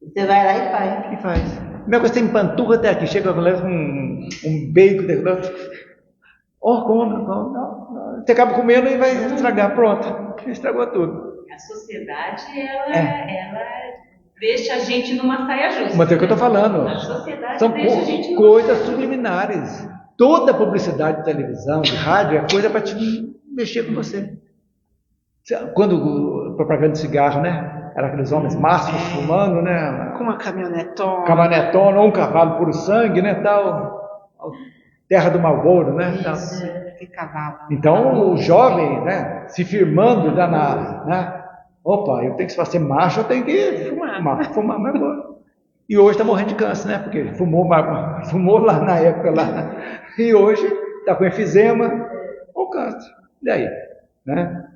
Você vai lá e faz. E faz. Primeira coisa, você empanturra até aqui, chega com um bacon, come. Não. Você acaba comendo e vai estragar, pronto. Estragou tudo. A sociedade, ela deixa a gente numa saia justa. Mas é o que eu estou falando. A sociedade São deixa a gente numa coisas saia subliminares. Toda publicidade de televisão, de rádio, é coisa para te mexer com você. Quando propaganda de cigarro, né? Era aqueles homens máximos fumando, né? Com uma caminhonetona. Caminhonetona, ou um cavalo puro sangue, né? Tal. Terra do Marlboro, né? Isso, que cavalo. Então, o jovem, né? Se firmando, né? Opa, eu tenho que ser macho, eu tenho que fumar mais agora. E hoje está morrendo de câncer, né? Porque fumou lá na época lá. E hoje está com enfisema ou câncer. E aí? Né?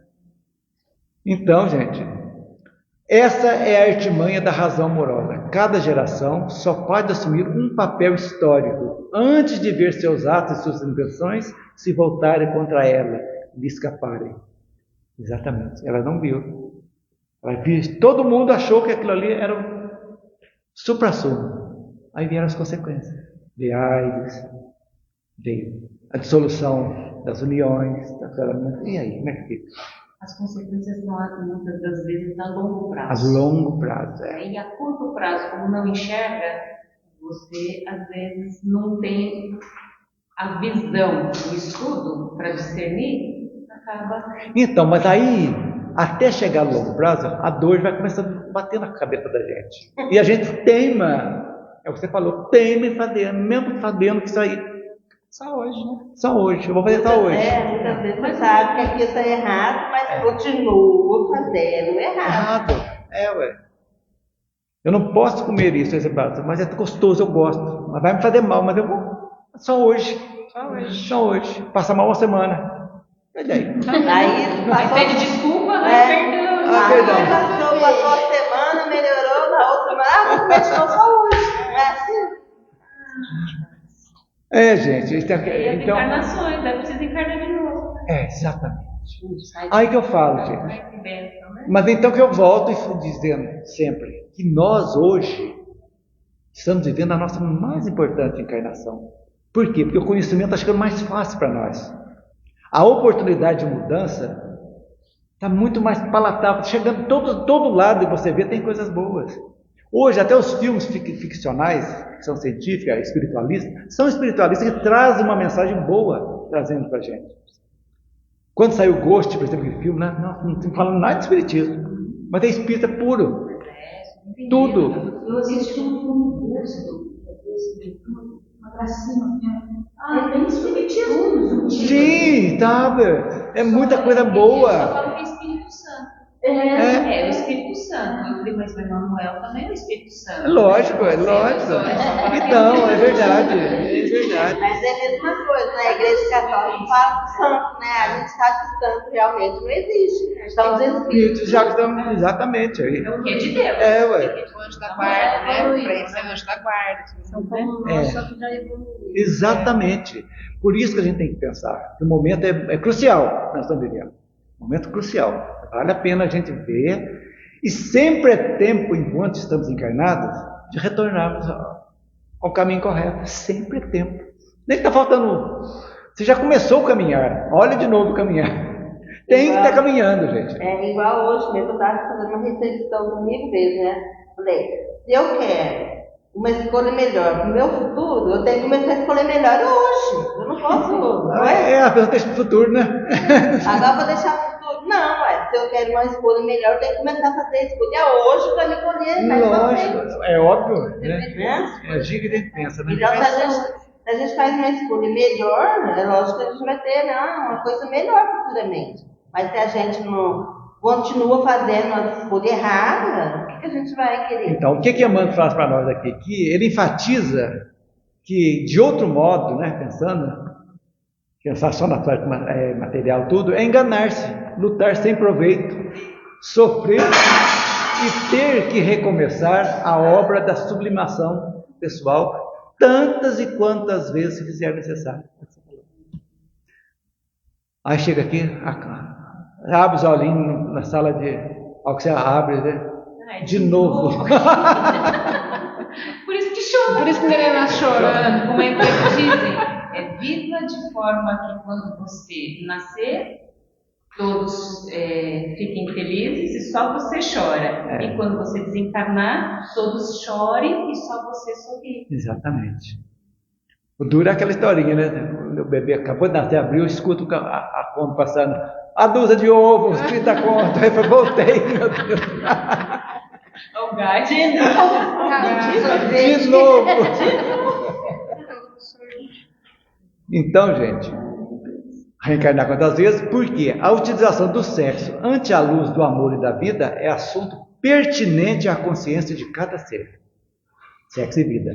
Então, gente, essa é a artimanha da razão amorosa. Cada geração só pode assumir um papel histórico antes de ver seus atos e suas invenções se voltarem contra ela e lhe escaparem. Exatamente. Ela não viu. Ela viu. Todo mundo achou que aquilo ali era o supra-sumo. Aí vieram as consequências. Veio a AIDS, veio a dissolução das uniões. E aí, como é que fica? As consequências são muitas das vezes a longo prazo. A longo prazo, E a curto prazo, como não enxerga, você às vezes não tem a visão, o estudo para discernir, acaba. Então, mas aí, até chegar a longo prazo, a dor vai começar a bater na cabeça da gente. E a gente teima, é o que você falou, teima em fazer, mesmo sabendo que isso aí. Só hoje, né? Só hoje, eu vou fazer só hoje. Muitas vezes você sabe que aquilo está errado, mas continua fazendo errado. Ué. Eu não posso comer isso, mas é gostoso, eu gosto. Mas vai me fazer mal, mas eu vou. Só hoje. Só hoje. Passa mal uma semana. E daí? Aí Aí passou, pede desculpa, perdão. Perdão. passou a semana, melhorou, na outra semana, vou medicar só hoje. Não é assim? Gente, E as então, encarnações, daí precisa encarnar de novo. exatamente. Aí que eu falo, gente. Ai, que bênção, né? Mas então que eu volto dizendo sempre que nós hoje estamos vivendo a nossa mais importante encarnação. Por quê? Porque o conhecimento está ficando mais fácil para nós. A oportunidade de mudança está muito mais palatável, chegando todo lado e você vê tem coisas boas. Hoje até os filmes ficcionais, que são científicos, espiritualistas, são espiritualistas que trazem uma mensagem boa, trazendo para a gente. Quando saiu o Ghost, por exemplo, aquele filme, não estamos falando nada de espiritismo, mas é espírita puro. Tudo. Eu assisti um filme gosto, uma gracinha. É bem espiritismo. Sim, sabe? É muita coisa Só boa. fala que é Espírito Santo. É. É o Espírito Santo. Eu falei, mas o Emanuel também é o Espírito Santo. Lógico, é Sim, lógico. só fala que Então, é é verdade, é verdade. Mas é a mesma coisa, né? A Igreja Católica fala do santo, né? A gente sabe que o santo realmente não existe. Estão dizendo espíritos. Já estamos exatamente aí. É o que é de Deus. Ué. O anjo da guarda, né? Para eles é o anjo da guarda. São como nós, só que já evoluiu. Exatamente. Por isso que a gente tem que pensar que o momento é crucial que nós estamos vivendo. Momento crucial. Vale a pena a gente ver. E sempre é tempo, enquanto estamos encarnados, de retornarmos ao caminho correto. Sempre é tempo. Nem que está faltando. Você já começou a caminhar. Olha de novo o caminhar. Tem que estar caminhando, gente. É igual hoje mesmo, eu estava fazendo uma reflexão comigo mesmo, né? Falei, se eu quero uma escolha melhor para o meu futuro, eu tenho que começar a escolher melhor hoje. Eu não posso, não é? A pessoa deixa para o futuro, né? Agora vou deixar para o futuro. Não, se eu quero uma escolha melhor, eu tenho que começar a fazer a escolha hoje para me colher mais pra frente. Lógico, é óbvio. Né? Né? É assim que a gente pensa, né? Então, se a gente faz uma escolha melhor, é lógico que a gente vai ter uma coisa melhor futuramente. Mas se a gente não continua fazendo a escolha errada, o que a gente vai querer? Então, o que Emmanuel faz para nós aqui? Que ele enfatiza que, de outro modo, né, pensar só na parte material, tudo, é enganar-se, lutar sem proveito, sofrer e ter que recomeçar a obra da sublimação pessoal tantas e quantas vezes se fizer necessário. Aí chega aqui, abre os olhinhos na sala de... Ao que você abre, né? De novo. Por isso que chora. Por isso que ele nasce chorando. Como é que eles dizem? Viva de forma que quando você nascer, todos fiquem felizes e só você chora. E quando você desencarnar, todos chorem e só você sorri. Exatamente. O duro é aquela historinha, né? O bebê acabou de nascer, abriu, escuta a conta passando. A dúzia de ovos, 30 conto. Aí eu voltei, meu Deus. O gás. De novo. Então, gente, reencarnar quantas vezes? Porque a utilização do sexo ante a luz do amor e da vida é assunto pertinente à consciência de cada ser. Sexo e vida.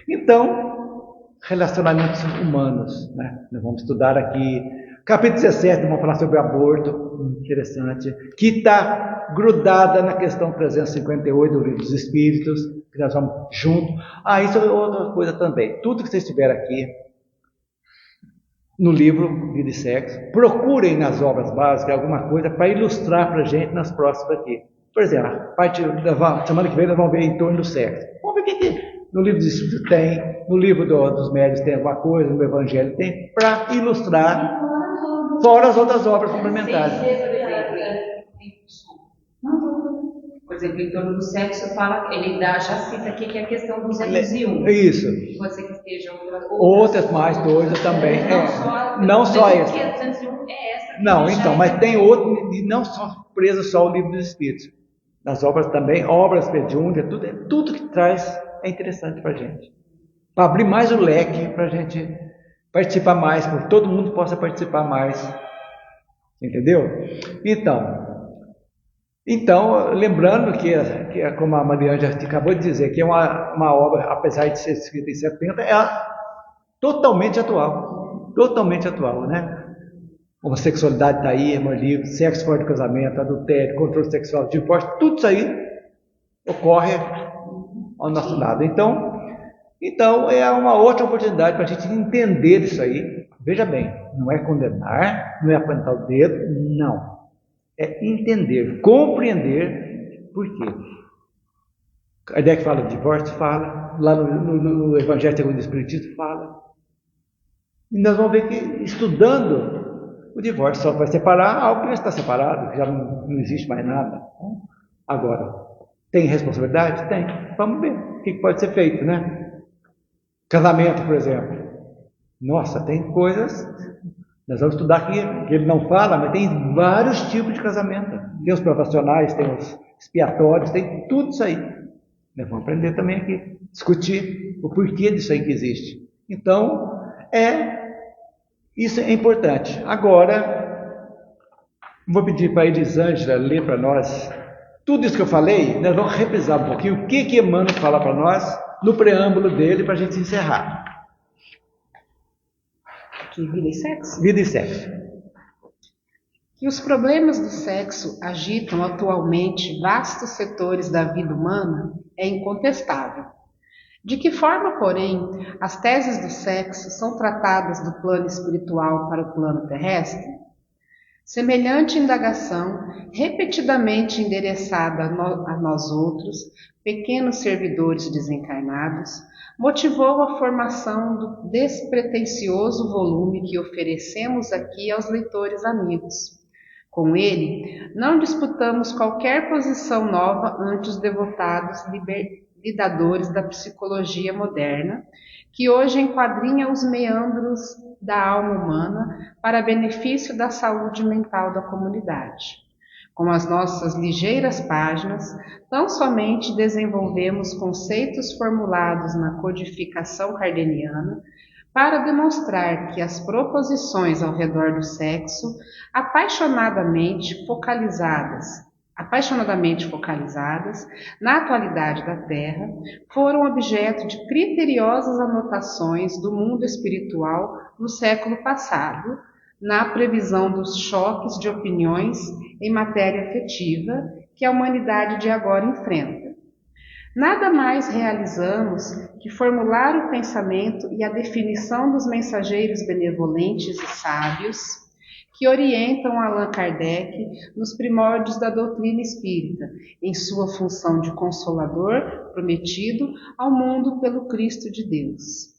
Então, relacionamentos humanos, né? Nós vamos estudar aqui. Capítulo 17, vamos falar sobre o aborto, interessante, que está grudada na questão 358 do Livro dos Espíritos, que nós vamos junto. Isso é outra coisa também. Tudo que vocês tiverem aqui no livro Vida e Sexo, procurem nas obras básicas alguma coisa para ilustrar para a gente nas próximas aqui. Por exemplo, a parte da semana que vem nós vamos ver em torno do sexo. Vamos ver o que no livro dos Espíritos tem, no livro dos Médiuns tem alguma coisa, no Evangelho tem, para ilustrar, fora as outras obras complementares. Por exemplo, em torno do sexo, ele já cita aqui que é a questão do 201. Isso. Pode ser que esteja outras mais coisas também. Não só essa. 201 é essa. Não, então, mas tem outro, e não só preso só o Livro dos Espíritos. Nas obras também, obras mediúnicas, tudo que traz é interessante para a gente. Para abrir mais o leque, para a gente participar mais, para que todo mundo possa participar mais. Entendeu? Então, lembrando que como a Mariana já acabou de dizer, que é uma obra, apesar de ser escrita em 70, é totalmente atual, né? homossexualidade está aí, amor livre, sexo fora do casamento, adultério, controle sexual, divórcio, tudo isso aí ocorre ao nosso lado. Então é uma outra oportunidade para a gente entender isso aí. Veja bem, não é condenar, não é apontar o dedo, não. É entender, compreender por quê. A ideia que fala de divórcio, fala. Lá no Evangelho segundo o Espiritismo, fala. E nós vamos ver que, estudando, o divórcio só vai separar algo que já está separado, que já não existe mais nada. Agora, tem responsabilidade? Tem. Vamos ver o que pode ser feito, né? Casamento, por exemplo. Nossa, tem coisas... Nós vamos estudar aqui, que ele não fala, mas tem vários tipos de casamento. Tem os profissionais, tem os expiatórios, tem tudo isso aí. Nós vamos aprender também aqui, discutir o porquê disso aí que existe. Então, isso é importante. Agora, vou pedir para a Elisângela ler para nós tudo isso que eu falei. Nós vamos repisar um pouquinho o que Emmanuel fala para nós no preâmbulo dele para a gente encerrar. Que vida e sexo? Vida e sexo. Que os problemas do sexo agitam atualmente vastos setores da vida humana é incontestável. De que forma, porém, as teses do sexo são tratadas do plano espiritual para o plano terrestre? Semelhante indagação, repetidamente endereçada a nós outros, pequenos servidores desencarnados, motivou a formação do despretensioso volume que oferecemos aqui aos leitores amigos. Com ele, não disputamos qualquer posição nova ante os devotados lidadores da psicologia moderna, que hoje enquadrinha os meandros da alma humana para benefício da saúde mental da comunidade. Com as nossas ligeiras páginas, não somente desenvolvemos conceitos formulados na codificação kardeciana para demonstrar que as proposições ao redor do sexo, apaixonadamente focalizadas na atualidade da Terra, foram objeto de criteriosas anotações do mundo espiritual no século passado, na previsão dos choques de opiniões em matéria afetiva que a humanidade de agora enfrenta. Nada mais realizamos que formular o pensamento e a definição dos mensageiros benevolentes e sábios que orientam Allan Kardec nos primórdios da doutrina espírita, em sua função de consolador prometido ao mundo pelo Cristo de Deus.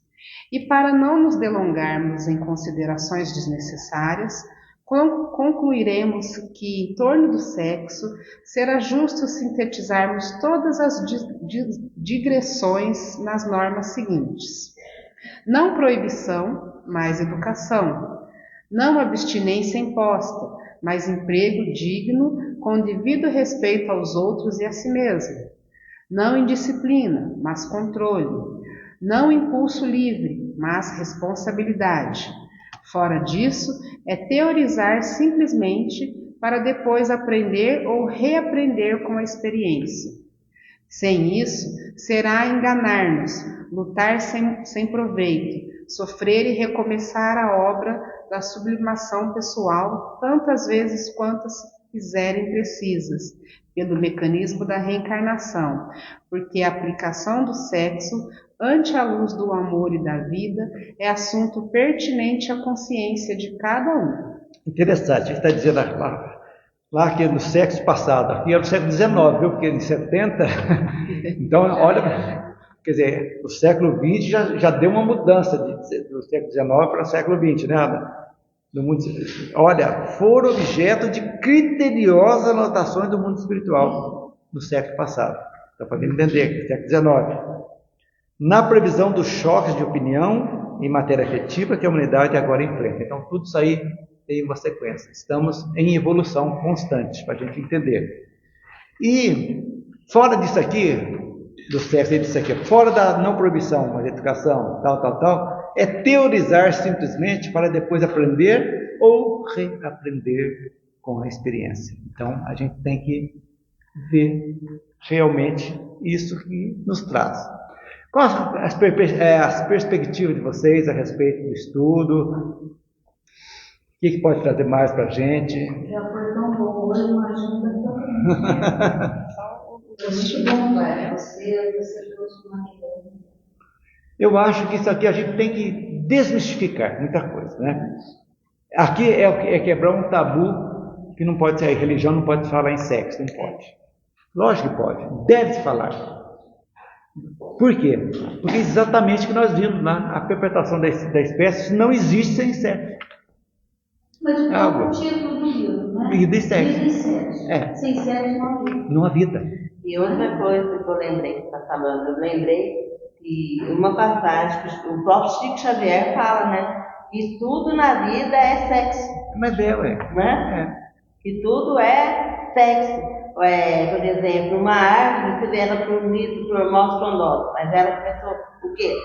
E para não nos delongarmos em considerações desnecessárias, concluiremos que, em torno do sexo, será justo sintetizarmos todas as digressões nas normas seguintes: não proibição, mas educação; não abstinência imposta, mas emprego digno, com devido respeito aos outros e a si mesmo; não indisciplina, mas controle; não impulso livre, mas responsabilidade. Fora disso, é teorizar simplesmente para depois aprender ou reaprender com a experiência. Sem isso, será enganar-nos, lutar sem proveito, sofrer e recomeçar a obra da sublimação pessoal tantas vezes quantas se fizerem precisas, pelo mecanismo da reencarnação, porque a aplicação do sexo ante a luz do amor e da vida é assunto pertinente à consciência de cada um. Interessante, ele está dizendo lá que no século passado, aqui era no século XIX, viu? Porque em 70, então olha, quer dizer, o século XX já deu uma mudança do século XIX para o século XX, né? Olha, foram objeto de criteriosas anotações do mundo espiritual no século passado, para poder entender, século XIX. Na previsão dos choques de opinião em matéria afetiva que a humanidade agora enfrenta. Então, tudo isso aí tem uma sequência. Estamos em evolução constante, para a gente entender. E, fora disso aqui, do sexo, disso aqui, fora da não proibição, mas educação, tal, é teorizar simplesmente para depois aprender ou reaprender com a experiência. Então, a gente tem que ver realmente isso que nos traz. Quais as perspectivas de vocês a respeito do estudo? que pode trazer mais para a gente. Já foi tão bom hoje, imagina também. É muito bom, pai. Você trouxe uma ideia. Eu acho que isso aqui a gente tem que desmistificar muita coisa, né? Aqui é quebrar um tabu que não pode ser, a religião não pode falar em sexo, não pode. Lógico que pode, deve-se falar. Por quê? Porque exatamente o que nós vimos lá, a perpetuação da espécie não existe sem sexo. Mas o próprio título do livro, né? Vida e sexo. Vida e sexo. É. Sem sexo não há vida. Não há vida. E outra coisa que eu lembrei que está falando, eu lembrei que uma passagem que o próprio Chico Xavier fala, né? Que tudo na vida é sexo. Mas ué. Né? Que tudo é sexo. Por exemplo, uma árvore, você vê ela produzida por maus frondosas, mas ela começou o quê?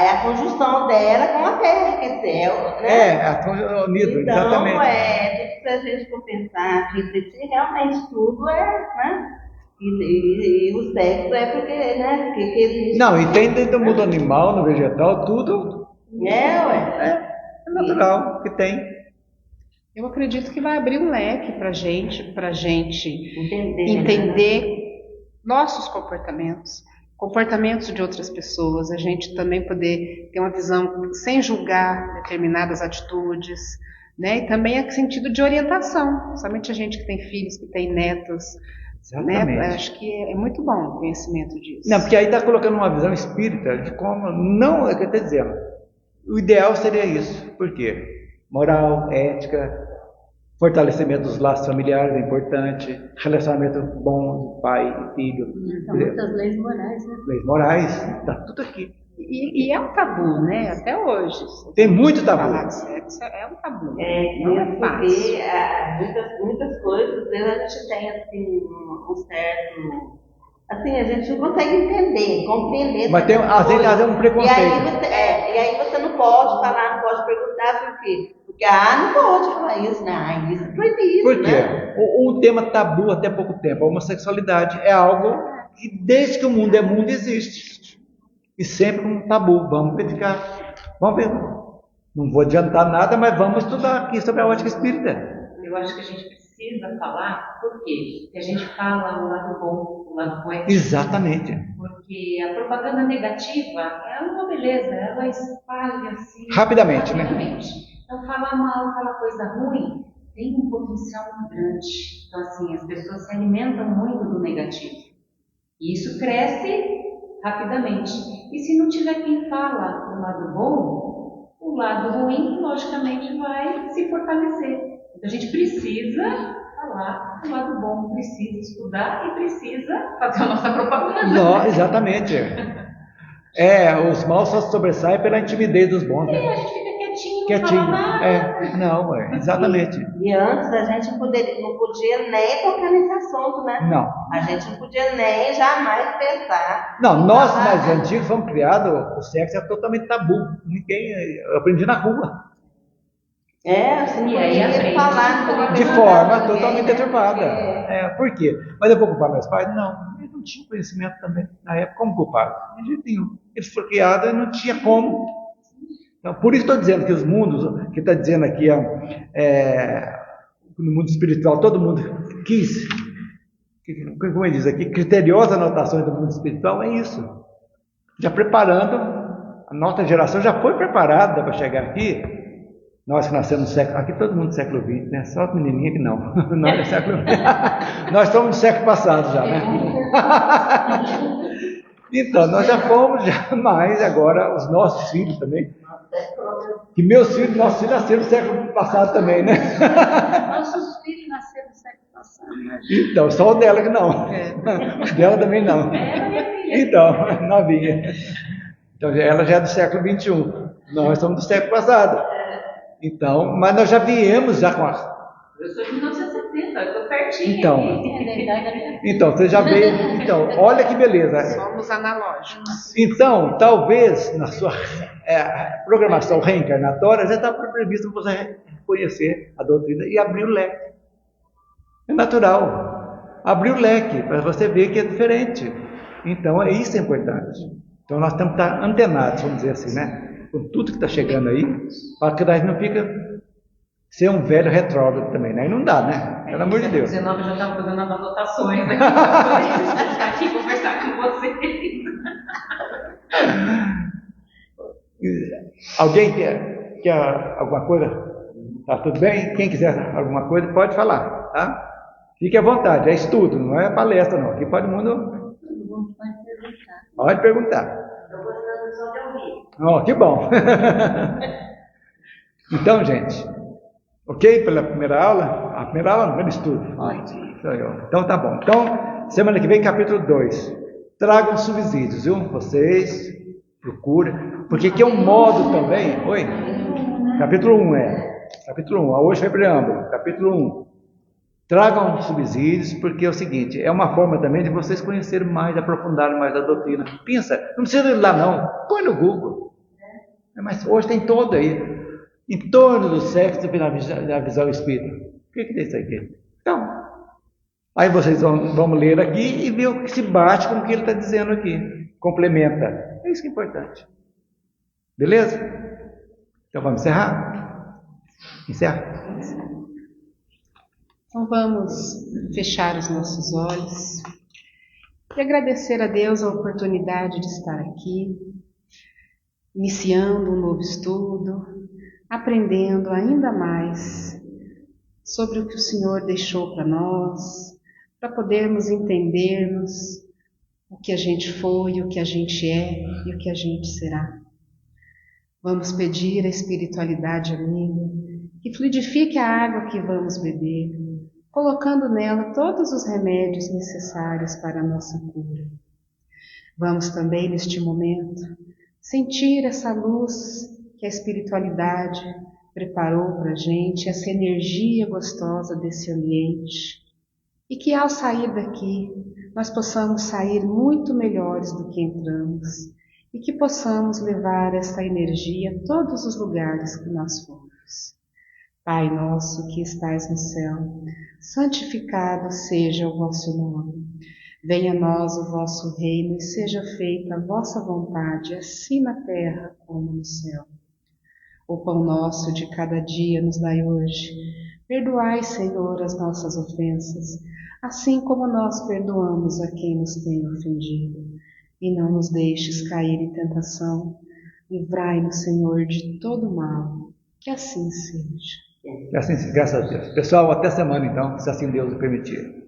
É a conjunção dela com a terra, quer dizer, né? Unido, então, exatamente. se a gente for pensar, refletir, realmente tudo né? E o sexo é porque, né? Porque existe. Não, e tem dentro do mundo animal, no vegetal, tudo. É natural que tem. Eu acredito que vai abrir um leque para gente Entender nossos comportamentos de outras pessoas, a gente também poder ter uma visão sem julgar determinadas atitudes, né? E também é sentido de orientação, somente a gente que tem filhos, que tem netos, né? Acho que é muito bom o conhecimento disso. Não, porque aí está colocando uma visão espírita de como não, é o que eu estou dizendo. O ideal seria isso. Por quê? Moral, ética, fortalecimento dos laços familiares é importante, relacionamento bom de pai e filho. São muitas leis morais, né? Leis morais, está tudo aqui. E é um tabu, né? Até hoje. Tem muito tabu. Falar de sexo é um tabu. Não é fácil. Porque muitas coisas, às vezes a gente tem assim, um certo. Assim, a gente não consegue entender, compreender. Mas tem, às vezes, um preconceito. E aí você não pode falar, não pode perguntar por quê. Porque, não pode falar isso, né? Isso é proibido. Por quê? Né? O tema tabu até pouco tempo, a homossexualidade é algo que desde que o mundo é mundo existe. E sempre um tabu. Vamos verificar. Vamos ver. Não vou adiantar nada, mas vamos estudar aqui sobre a ótica espírita. Eu acho que a gente precisa falar, por quê? Porque a gente fala o lado bom, o lado poético. Exatamente. Porque a propaganda negativa é uma beleza, ela espalha assim. Rapidamente, né? Então, falar mal, falar coisa ruim, tem um potencial muito grande. Então, assim, as pessoas se alimentam muito do negativo. E isso cresce rapidamente. E se não tiver quem fala o lado bom, o lado ruim, logicamente, vai se fortalecer. Então, a gente precisa falar o lado bom, precisa estudar e precisa fazer a nossa propaganda. Não, exatamente. Os maus só sobressaem pela timidez dos bons. Né? A gente fica quietinho. Não fala nada. Não, exatamente. E antes a gente não podia nem tocar nesse assunto, né? Não. A gente não podia nem jamais pensar. Não, nós mais antigos fomos criados, o sexo é totalmente tabu. Eu aprendi na rua. Você não podia falar de forma totalmente deturpada. Por quê? Mas eu vou culpar meus pais? Não, eles não tinham conhecimento também. Na época, como culpar? De jeito nenhum. Eles foram criados e não tinha como. Então, por isso estou dizendo que os mundos, que está dizendo aqui, no mundo espiritual, todo mundo quis, como ele diz aqui, criteriosas anotações do mundo espiritual, é isso. Já preparando, a nossa geração já foi preparada para chegar aqui. Nós que nascemos no século... Aqui todo mundo do século XX, né? Só as menininhas que não. Nós, é século... Nós somos do século passado já, né? Então, nós já fomos, mas agora os nossos filhos também. Que nossos filhos nasceram no século passado também, né? Nossos filhos nasceram no século passado. Então, só o dela que não. O dela também não. Então, novinha. Então, ela já é do século XXI. Nós somos do século passado. Então, mas nós já viemos já com a... Eu sou de 1970, eu estou pertinho. Então, você já veio... Então, olha que beleza. Somos analógicos. Então, talvez na sua programação reencarnatória já está previsto você conhecer a doutrina e abrir o leque. É natural. Abrir o leque para você ver que é diferente. Então, isso é importante. Então, nós temos que estar antenados, vamos dizer assim, né? Com tudo que está chegando aí, para que nós não fica ser um velho retrógrado também, né? Aí não dá, né? Pelo amor de Deus. 19 já estava fazendo as anotações aqui para poder estar aqui conversar com vocês. Alguém quer alguma coisa? Tá tudo bem? Quem quiser alguma coisa pode falar, tá? Fique à vontade, é estudo, não é palestra não. Aqui todo mundo pode perguntar. Estou gostando só de ouvir. Oh, que bom. Então, gente, ok pela primeira aula? A primeira aula não, primeiro estudo. Ótimo. Então tá bom. Então, semana que vem, capítulo 2. Tragam subsídios, viu? Vocês procurem. Porque aqui é um modo também. Oi? Capítulo 1 Capítulo 1. Hoje foi preâmbulo. Capítulo 1. Tragam subsídios, porque é o seguinte, é uma forma também de vocês conhecerem mais, aprofundarem mais a doutrina. Pensa, não precisa ir lá não, põe no Google. Mas hoje tem todo aí, em torno do sexo da visão espírita. O que é isso aqui? Então, aí vocês vão ler aqui e ver o que se bate com o que ele está dizendo aqui. Complementa. É isso que é importante. Beleza? Então vamos encerrar? Encerra. Então vamos fechar os nossos olhos e agradecer a Deus a oportunidade de estar aqui, iniciando um novo estudo, aprendendo ainda mais sobre o que o Senhor deixou para nós, para podermos entendermos o que a gente foi, o que a gente é e o que a gente será. Vamos pedir à espiritualidade amiga que fluidifique a água que vamos beber, colocando nela todos os remédios necessários para a nossa cura. Vamos também, neste momento, sentir essa luz que a espiritualidade preparou para a gente, essa energia gostosa desse ambiente, e que ao sair daqui, nós possamos sair muito melhores do que entramos, e que possamos levar essa energia a todos os lugares que nós formos. Pai nosso que estais no céu, santificado seja o vosso nome. Venha a nós o vosso reino e seja feita a vossa vontade, assim na terra como no céu. O pão nosso de cada dia nos dai hoje. Perdoai, Senhor, as nossas ofensas, assim como nós perdoamos a quem nos tem ofendido. E não nos deixes cair em tentação. Livrai-nos, Senhor, de todo mal. Que assim seja. Assim, graças a Deus. Pessoal, até semana então, se assim Deus o permitir.